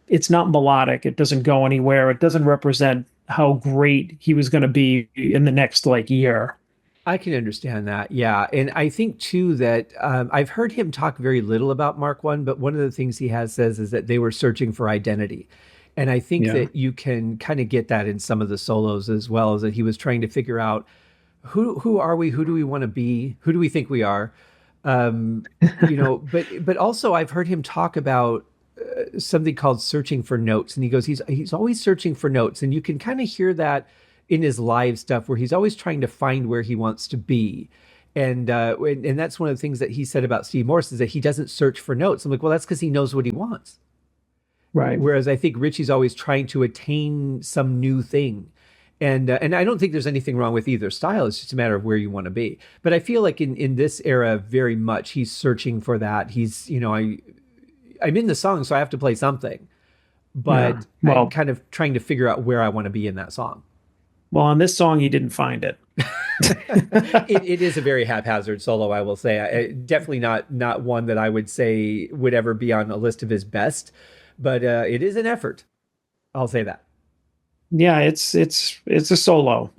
it's not melodic, it doesn't go anywhere, it doesn't represent how great he was going to be in the next like year. I can understand that. Yeah. And I think too that I've heard him talk very little about Mark One, but one of the things he has says is that they were searching for identity. And I think Yeah. that you can kind of get that in some of the solos as well, as that he was trying to figure out who are we? Who do we want to be? Who do we think we are? But also I've heard him talk about something called searching for notes, and he goes he's always searching for notes, and you can kind of hear that in his live stuff where he's always trying to find where he wants to be. And that's one of the things that he said about Steve Morse is that he doesn't search for notes. I'm like, well, that's because he knows what he wants. Right. Whereas I think Richie's always trying to attain some new thing. And I don't think there's anything wrong with either style. It's just a matter of where you want to be. But I feel like in this era, very much he's searching for that. He's, I'm in the song, so I have to play something. Yeah. But I'm Well, kind of trying to figure out where I want to be in that song. on this song he didn't find it. It is a very haphazard solo, I will say. Definitely not one that I would say would ever be on a list of his best, but it is an effort. I'll say that. Yeah, it's a solo.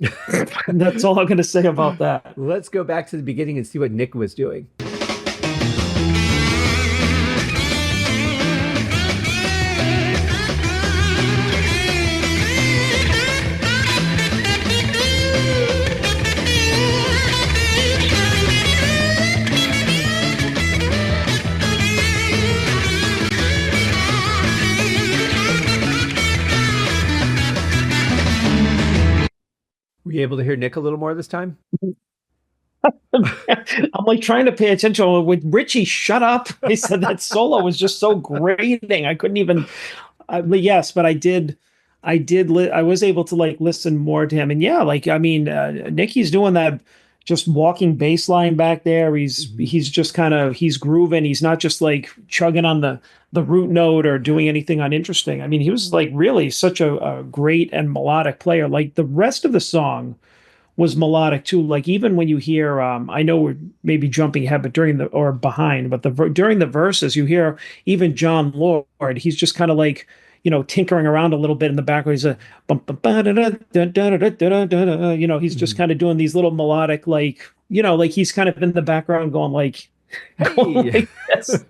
That's all I'm going to say about that. Let's go back to the beginning and see what Nick was doing. Were you able to hear Nick a little more this time? I'm like trying to pay attention with Richie. Shut up! I said that solo was just so grating. I couldn't even. But yes, but I did. I was able to like listen more to him, and yeah, like I mean, Nicky's doing that, just walking bass line back there. Mhm. He's just kind of he's grooving. He's not just like chugging on the root note or doing anything uninteresting. I mean, he was like really such a great and melodic player. Like the rest of the song was melodic too. Like even when you hear, I know we're maybe jumping ahead, but during the or behind, but during the verses, you hear even John Lord. He's just kind of like tinkering around a little bit in the background. He's a bum, bum, ba, da, da, da, da, da, da, da, da, da. He's just Mhm. kind of doing these little melodic, like like he's kind of in the background going like, going Hey. like this.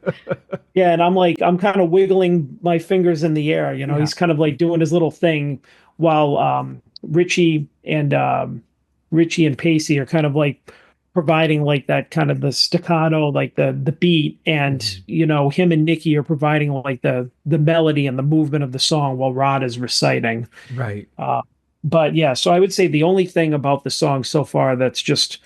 Yeah, and I'm kind of wiggling my fingers in the air. Yeah. He's kind of like doing his little thing while Richie and Pacey are kind of like providing like that kind of the staccato, like the beat, and Mhm. him and Nikki are providing like the melody and the movement of the song while Rod is reciting. Right. Uh, but yeah, so I would say the only thing about the song so far that's just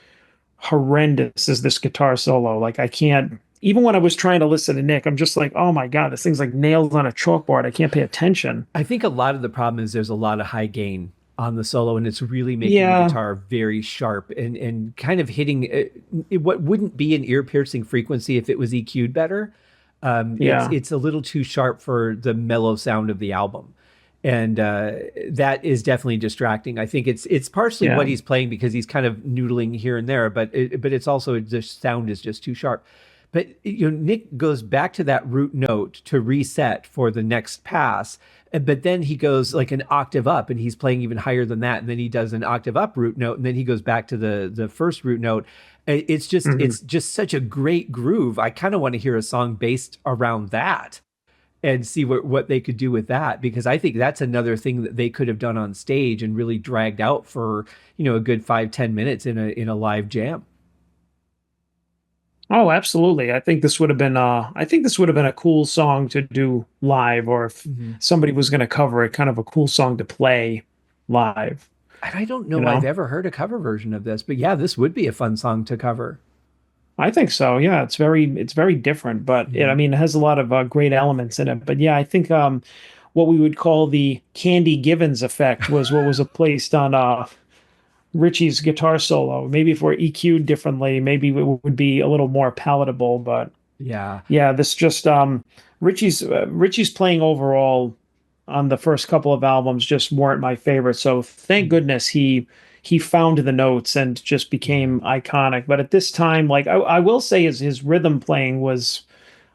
horrendous is this guitar solo. Like I can't, even when I was trying to listen to Nick, I'm just like, oh my God, this thing's like nailed on a chalkboard. I can't pay attention. I think a lot of the problem is there's a lot of high gain on the solo, and it's really making the Yeah, guitar very sharp and kind of hitting what wouldn't be an ear piercing frequency if it was EQ'd better. It's yeah, it's a little too sharp for the mellow sound of the album, and that is definitely distracting. I think it's partially yeah. what he's playing because he's kind of noodling here and there, but it's also the sound is just too sharp. But Nick goes back to that root note to reset for the next pass, but then he goes like an octave up, and he's playing even higher than that, and then he does an octave up root note, and then he goes back to the first root note. It's just Mhm. it's just such a great groove. I kind of want to hear a song based around that and see what they could do with that, because I think that's another thing that they could have done on stage and really dragged out for a good 5-10 minutes in a live jam. Oh, absolutely. I think this would have been a cool song to do live, or if Mhm. somebody was going to cover it, kind of a cool song to play live, And I don't you know I've know? ever heard a cover version of this, but yeah, this would be a fun song to cover. I think so. Yeah, it's very different, but I Mhm. mean, it has a lot of great elements in it. But yeah, I think what we would call the Candy Givens effect was what was placed on Richie's guitar solo. Maybe if we're EQ'd differently, maybe it would be a little more palatable. But Yeah. yeah, this just Richie's playing overall on the first couple of albums just weren't my favorite. So thank Mm. goodness he found the notes and just Yeah. became iconic. But at this time, like I will say his rhythm playing was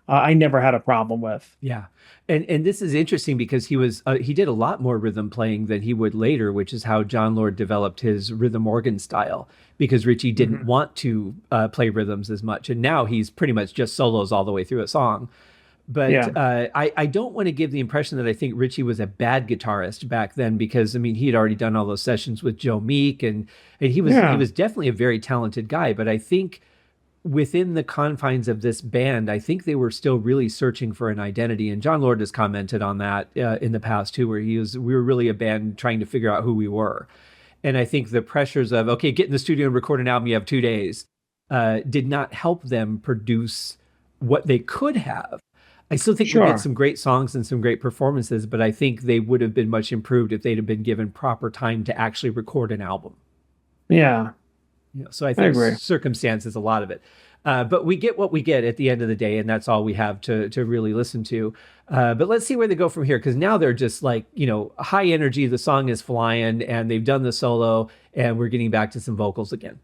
I never had a problem with. Yeah. And this is interesting because he did a lot more rhythm playing than he would later, which is how John Lord developed his rhythm organ style because Ritchie didn't Hmm. want to play rhythms as much, and now he's pretty much just solos all the way through a song. But Yeah. I don't want to give the impression that I think Ritchie was a bad guitarist back then because I mean he had already done all those sessions with Joe Meek and he Yeah. was definitely a very talented guy. But I think within the confines of this band, I think they were still really searching for an identity. And John Lord has commented on that in the past too, where we were really a band trying to figure out who we were. And I think the pressures of, okay, get in the studio and record an album, you have 2 days, did not help them produce what they could have. I still think we get Sure. some great songs and some great performances, but I think they would have been much improved if they'd have been given proper time to actually record an album. Yeah. So I I think agree. circumstance is a lot of it. But we get what we get at the end of the day, and that's all we have to really listen to. But let's see where they go from here, because now they're just like, high energy. The song is flying, and they've done the solo, and we're getting back to some vocals again.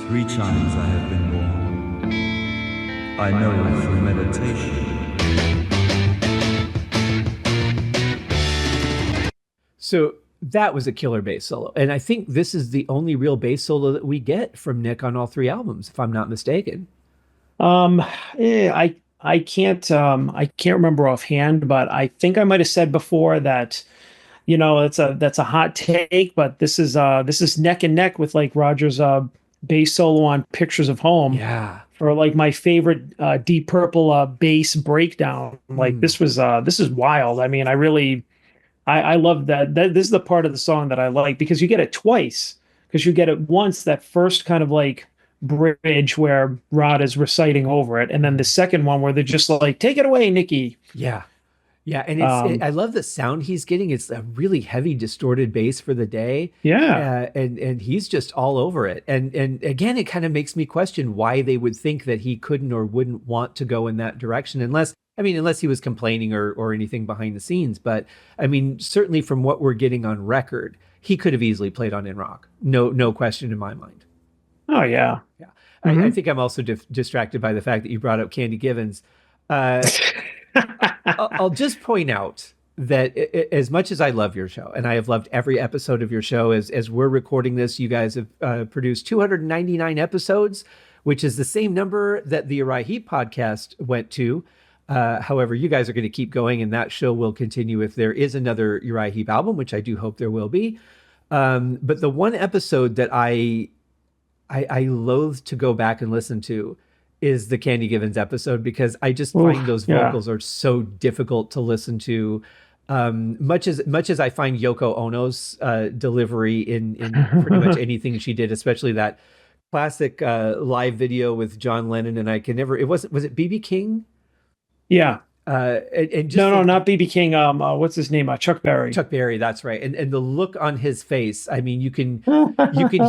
Three times I have been born. I know through meditation. So that was a killer bass solo, and I think this is the only real bass solo that we get from Nick on all three albums, if I'm not mistaken. Um, I can't remember offhand, but I think I might have said before that that's a hot take, but this is neck and neck with like Roger's bass solo on Pictures of Home Yeah. for like my favorite Deep Purple bass breakdown. Like Mm. this is wild. I mean, I love that this is the part of the song that I like because you get it twice because you get it once that first kind of like bridge where Rod is reciting over it, and then the second one where they're just like, take it away, Nikki. Yeah. Yeah, and Um, I love the sound he's getting. It's a really heavy, distorted bass for the day, yeah. and he's just all over it. And again, it kind of makes me question why they would think that he couldn't or wouldn't want to go in that direction, unless he was complaining or anything behind the scenes. But I mean, certainly from what we're getting on record, he could have easily played on In Rock. No question in my mind. Oh yeah. Yeah, I Hmm. think I'm also distracted by the fact that you brought up Candy Givens. Uh, I'll just point out that as much as I love your show, and I have loved every episode of your show, as we're recording this, you guys have produced 299 episodes, which is the same number that the Uriah Heep podcast went to. However, you guys are going to keep going, and that show will continue if there is another Uriah Heep album, which I do hope there will be. But the one episode that I loathe to go back and listen to is the Candy Givens episode because I just find Oof, those yeah. vocals are so difficult to listen to. Much as I find Yoko Ono's delivery in pretty much anything she did, especially that classic live video with John Lennon, and I can never. It wasn't. Was it BB King? Yeah. And No, just no, like not BB King. What's his name? Chuck Berry. Chuck Berry, that's right. And the look on his face. I mean, you can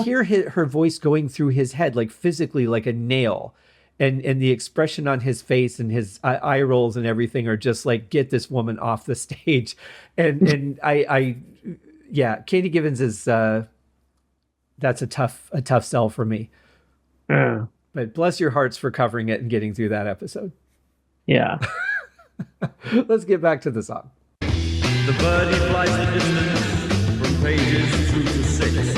hear her voice going through his head, like physically, like a nail. And the expression on his face and his eye rolls and everything are just like, get this woman off the stage. And yeah, Katie Givens is that's a tough sell for me. Yeah. But bless your hearts for covering it and getting through that episode. Yeah. Let's get back to the song. The birdie flies the distance from pages 2 to 6.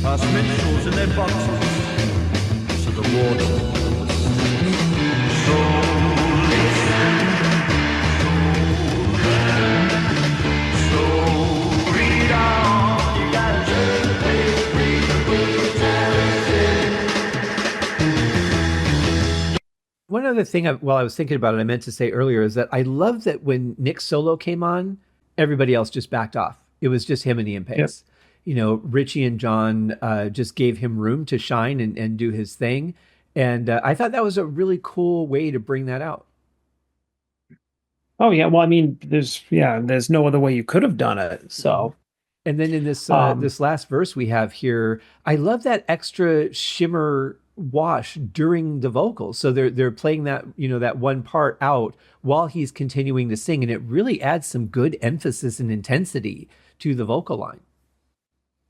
Past minstrels in their boxes to the water. So listen, other thing while I was thinking about it, I meant to say earlier is that I love that when Nick solo came on, everybody else just backed off. It was just him and Ian Yep. Pace. Richie and John just gave him room to shine and do his thing. And I thought that was a really cool way to bring that out. Oh yeah. Well, I mean, there's no other way you could have done it. So, And then in this um, this last verse we have here, I love that extra shimmer wash during the vocals. So they're playing that, that one part out while he's continuing to sing, and it really adds some good emphasis and intensity to the vocal line.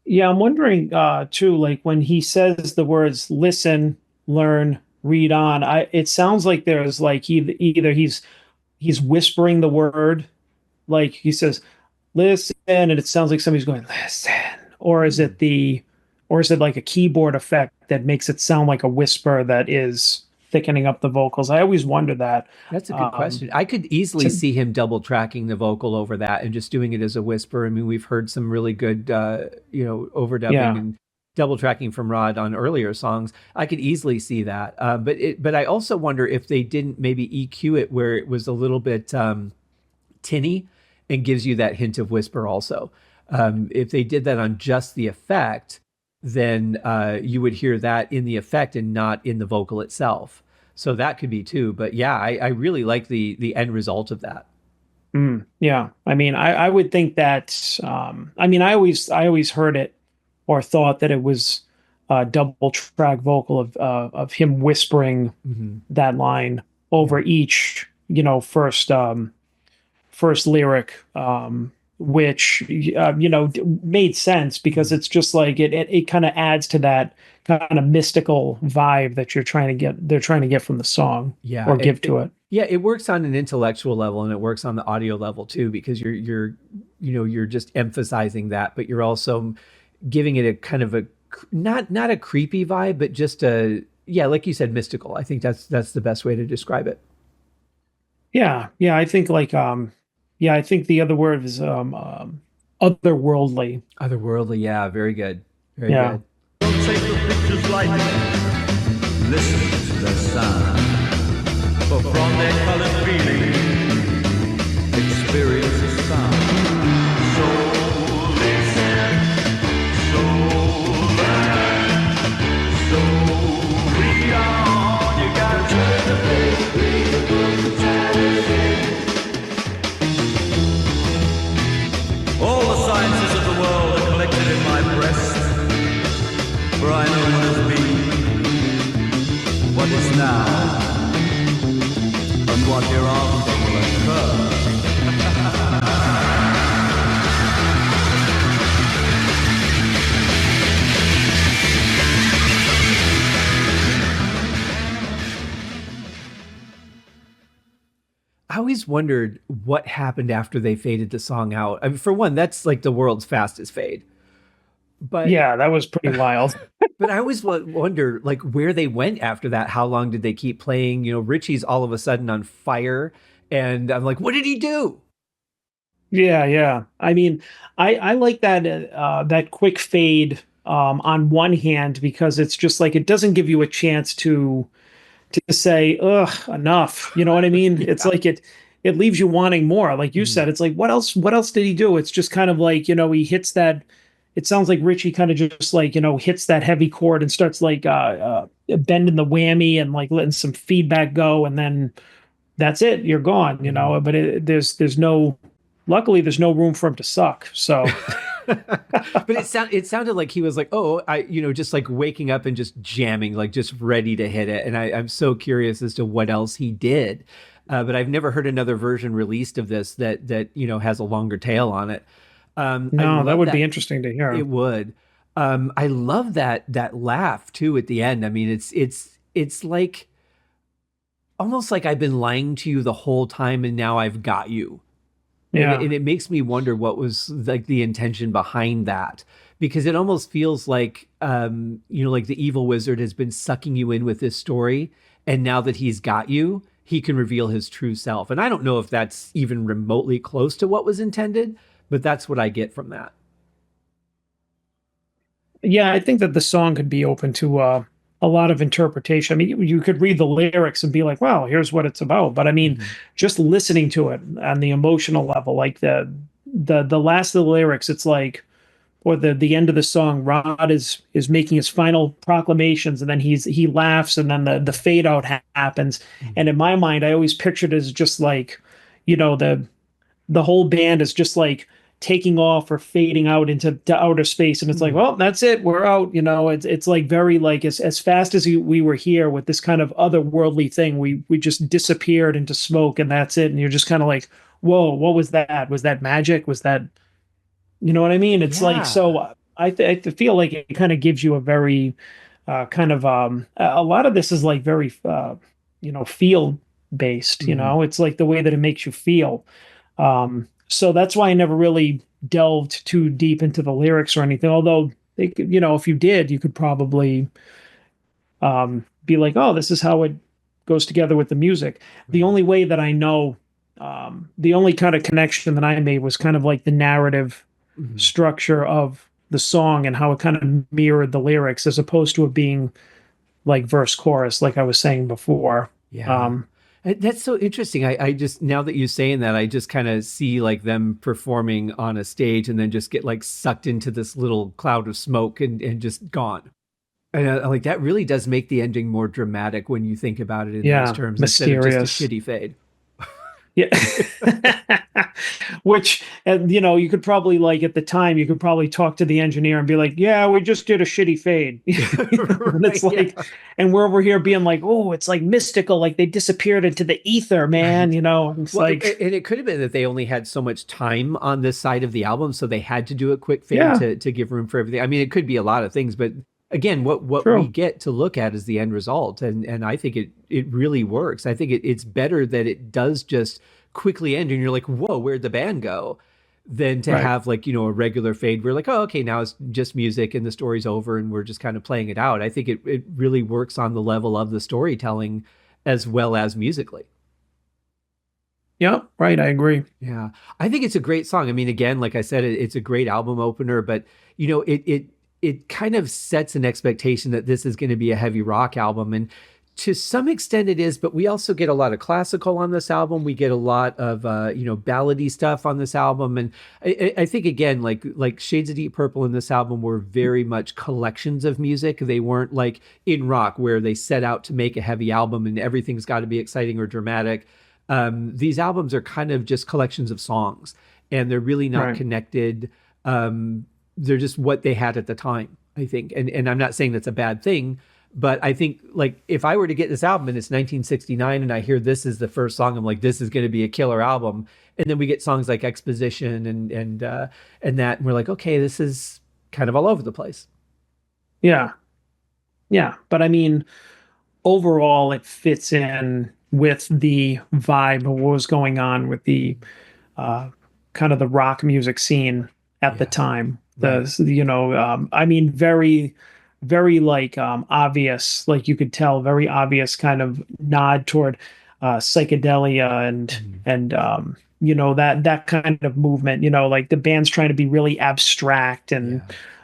yeah, I'm wondering too, like when he says the words listen, learn, read on, it sounds like there's like either he's whispering the word, like he says, listen, and it sounds like somebody's going, listen, or is Hmm. it or is it like a keyboard effect that makes it sound like a whisper that is thickening up the vocals? I always wonder that. That's a good Um, question. I could easily to, see him double tracking the vocal over that and just doing it as a whisper. I mean, we've heard some really good, overdubbing yeah. and double tracking from Rod on earlier songs. I could easily see that. But I also wonder if they didn't maybe EQ it where it was a little bit tinny and gives you that hint of whisper also. If they did that on just the effect, then you would hear that in the effect and not in the vocal itself. So that could be too. But yeah, I really like the end result of that. Yeah. I mean, I would think that, I mean, I always heard it or thought that it was a double track vocal of him whispering Hmm. that line Yeah. over each, first lyric, which made sense because Mhm. it's just like it kind of adds to that kind of mystical vibe that they're trying to get from the song Yeah, or give to it. yeah, it works on an intellectual level and it works on the audio level too because you're just emphasizing that, but you're also giving it a kind of a not a creepy vibe, but just a yeah, like you said, mystical. I think that's the best way to describe it. Yeah, yeah, I think like yeah, I think the other word is otherworldly. Otherworldly, yeah, very good, very Yeah. good. Don't take the pictures lightly. Listen to their sound. For from their colored feeling, experience the sound. So listen, so learn, so read on. You gotta turn the page, read the book, the time is in. All the sciences of the world are collected in my breast. For I know what has been, what is now, and what hereafter will occur. I always wondered what happened after they faded the song out. I mean, for one, that's like the world's fastest fade. But Yeah, that was pretty wild. but I always wonder like where they went after that. How long did they keep playing? Richie's all of a sudden on fire, and I'm like, what did he do? Yeah, yeah. I mean, I like that quick fade on one hand because it's just like it doesn't give you a chance to say, ugh, enough. You know what I mean? It's Yeah. like it leaves you wanting more. Like you Mhm. said, it's like what else did he do? It's just kind of like, he hits that it sounds like Richie kind of just like, hits that heavy chord and starts like bending the whammy and like letting some feedback go and then that's it, you're gone, Mhm. but there's no luckily there's no room for him to suck. So But it sounded like he was like, oh, just like waking up and just jamming, like just ready to hit it. And I'm so curious as to what else he did. But I've never heard another version released of this that has a longer tail on it. I no, that love would be that. interesting to hear. It would. I love that laugh too at the end. I mean, it's like almost like I've been lying to you the whole time, and now I've got you. Yeah. And it makes me wonder what was like the intention behind that, because it almost feels like like the evil wizard has been sucking you in with this story, and now that he's got you, he can reveal his true self. And I don't know if that's even remotely close to what was intended, but that's what I get from that. Yeah, I think that the song could be open to a lot of interpretation. I mean, you could read the lyrics and be like, "Wow, here's what it's about." But I mean, Mhm. just listening to it on the emotional level, like the last of the lyrics, it's like, or the end of the song, Rod is making his final proclamations, and then he laughs, and then the fade out happens. And Mhm. in my mind, I always pictured it as just like, you know, the whole band is just like taking off or fading out into to outer space, and it's like, Mhm. well, that's it, we're out. It's like very like as fast as we were here with this kind of otherworldly thing, we just disappeared into smoke, and that's it. And you're just kind of like, whoa, what was that? Was that magic? Was that, you know what I mean? It's like, Yeah. so I feel like it kind of gives you a very kind of a lot of this is like very feel based. Mhm. It's like the way that it makes you feel. So that's why I never really delved too deep into the lyrics or anything. Although they could, if you did, you could probably be like, oh, this is how it goes together with the music. The Right. only way that I know, the only kind of connection that I made was kind of like the narrative Mhm. structure of the song and how it kind of mirrored the lyrics as opposed to it being like verse chorus, like I was saying before. Yeah. Um, That's so interesting. I just, now that you're saying that, I just kind of see like them performing on a stage and then just get like sucked into this little cloud of smoke and just gone. And like that really does make the ending more dramatic when you think about it in those yeah, terms instead of just a mysterious. shitty fade. Yeah. Which, and you could probably like at the time, you could probably talk to the engineer and be like, yeah, we just did a shitty fade. And it's Right. Yeah. like, and we're over here being like, oh, it's like mystical, like they disappeared into the ether, man. Right. It's Well, like, and it could have been that they only had so much time on this side of the album, so they had to do a quick fade yeah, to give room for everything. I mean, it could be a lot of things, but again, what we true. get to look at is the end result, and I think it really works. I think it's better that it does just quickly end, and you're like, whoa, where'd the band go? Than to Right. have like a regular fade. We're like, oh, okay, now it's just music and the story's over, and we're just kind of playing it out. I think it really works on the level of the storytelling as well as musically. Yeah, right. I agree. Yeah, I think it's a great song. I mean, again, like I said, it's a great album opener, but it kind of sets an expectation that this is going to be a heavy rock album, and to some extent it is. But we also get a lot of classical on this album. We get a lot of ballady stuff on this album, and I think again, like Shades of Deep Purple in this album were very much collections of music. They weren't like in rock where they set out to make a heavy album and everything's got to be exciting or dramatic. These albums are kind of just collections of songs, and they're really not Right. connected. They're just what they had at the time, I think. And I'm not saying that's a bad thing, but I think like if I were to get this album and it's 1969 and I hear this is the first song, I'm like, this is going to be a killer album. And then we get songs like Exposition and that, and we're like, okay, this is kind of all over the place. Yeah. Yeah. But I mean, overall, it fits in with the vibe of what was going on with the uh, kind of the rock music scene at the Yeah, time. right. I mean, very, very like obvious, like you could tell, very obvious kind of nod toward psychedelia Mhm. and that kind of movement. Like the band's trying to be really abstract, and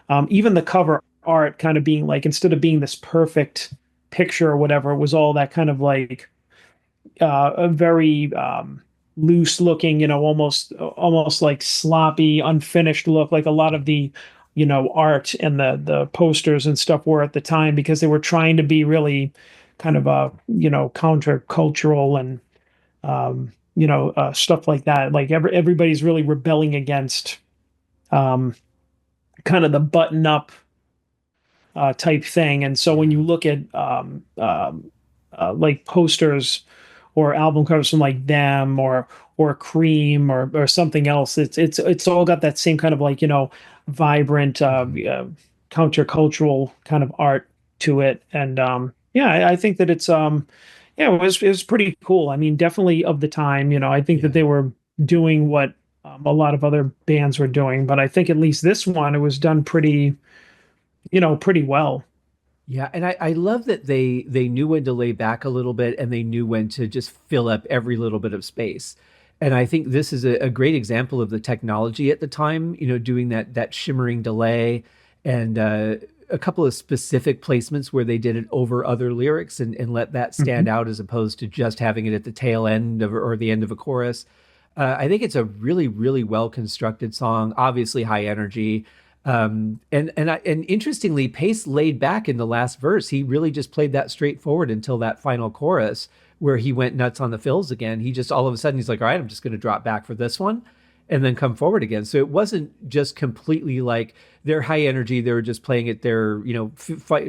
Yeah. even the cover art kind of being like, instead of being this perfect picture or whatever, it was all that kind of like a very loose looking, almost like sloppy, unfinished look, like a lot of the, art and the posters and stuff were at the time, because they were trying to be really kind of countercultural and stuff like that. Like everybody's really rebelling against um, kind of the button up type thing. And so when Yeah. you look at like posters or album covers from like them or Cream or something else, it's all got that same kind of like vibrant Mhm. countercultural kind of art to it. And yeah, I think that it's yeah, it was pretty cool. I mean, definitely of the time. I think that Yeah. they were doing what a lot of other bands were doing, but I think at least this one, it was done pretty well. Yeah, and I love that they knew when to lay back a little bit and they knew when to just fill up every little bit of space. And I think this is a great example of the technology at the time, doing that shimmering delay and a couple of specific placements where they did it over other lyrics and let that stand out as opposed to just having it at the tail end of or the end of a chorus. I think it's a really, really well constructed song. Obviously, high energy. And interestingly, Pace laid back in the last verse. He really just played that straightforward until that final chorus where he went nuts on the fills again. He just all of a sudden he's like, all right, I'm just going to drop back for this one and then come forward again. So it wasn't just completely like their high energy. They were just playing it there,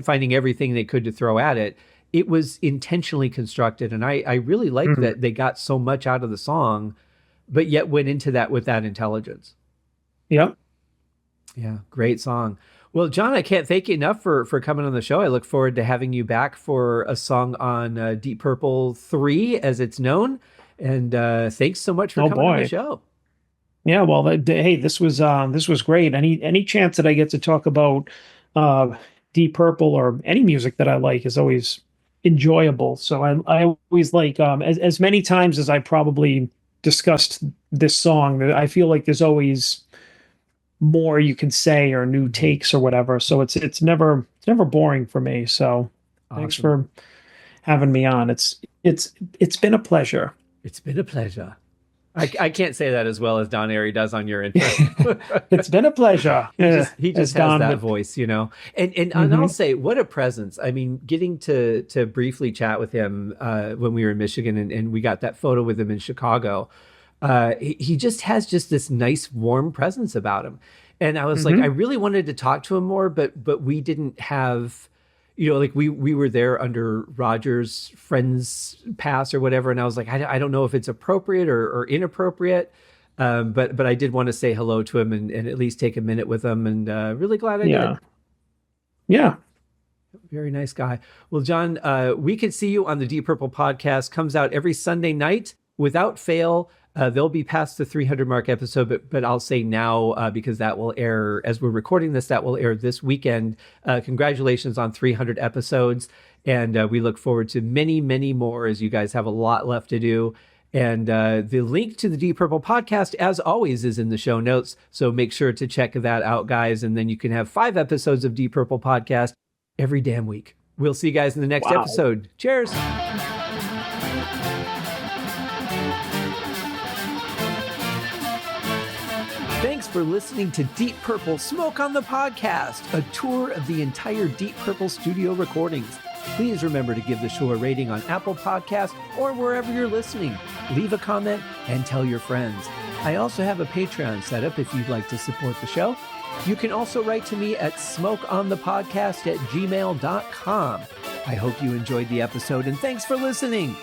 finding everything they could to throw at it. It was intentionally constructed. And I really like that they got so much out of the song, but yet went into that with that intelligence. Yep. Yeah, great song. Well, John, I can't thank you enough for coming on the show. I look forward to having you back for a song on Deep Purple 3, as it's known. And thanks so much for coming on the show. Yeah, well, hey, this was great. Any chance that I get to talk about Deep Purple or any music that I like is always enjoyable. So I always like as many times as I probably discussed this song, I feel like there's always more you can say or new takes or whatever. So it's never boring for me. So awesome. Thanks for having me on. It's been a pleasure. It's been a pleasure. I can't say that as well as Don Airy does on your intro. It's been a pleasure. He just has that voice, And I'll say, what a presence. I mean, getting to briefly chat with him when we were in Michigan and we got that photo with him in Chicago. He just has just this nice, warm presence about him. And I was like, I really wanted to talk to him more, but we didn't have, we were there under Roger's friend's pass or whatever. And I was like, I don't know if it's appropriate or inappropriate. But I did want to say hello to him and at least take a minute with him. And really glad I did. Yeah. Very nice guy. Well, John, we can see you on the Deep Purple podcast. Comes out every Sunday night without fail. They'll be past the 300 mark episode, but I'll say now, because that will air as we're recording this, that will air this weekend. Congratulations on 300 episodes. And we look forward to many, many more as you guys have a lot left to do. And the link to the Deep Purple podcast, as always, is in the show notes. So make sure to check that out, guys. And then you can have 5 episodes of Deep Purple podcast every damn week. We'll see you guys in the next episode. Cheers. Thanks for listening to Deep Purple Smoke on the Podcast, a tour of the entire Deep Purple studio recordings. Please remember to give the show a rating on Apple Podcasts or wherever you're listening. Leave a comment and tell your friends. I also have a Patreon set up if you'd like to support the show. You can also write to me at smokeonthepodcast@gmail.com. I hope you enjoyed the episode and thanks for listening.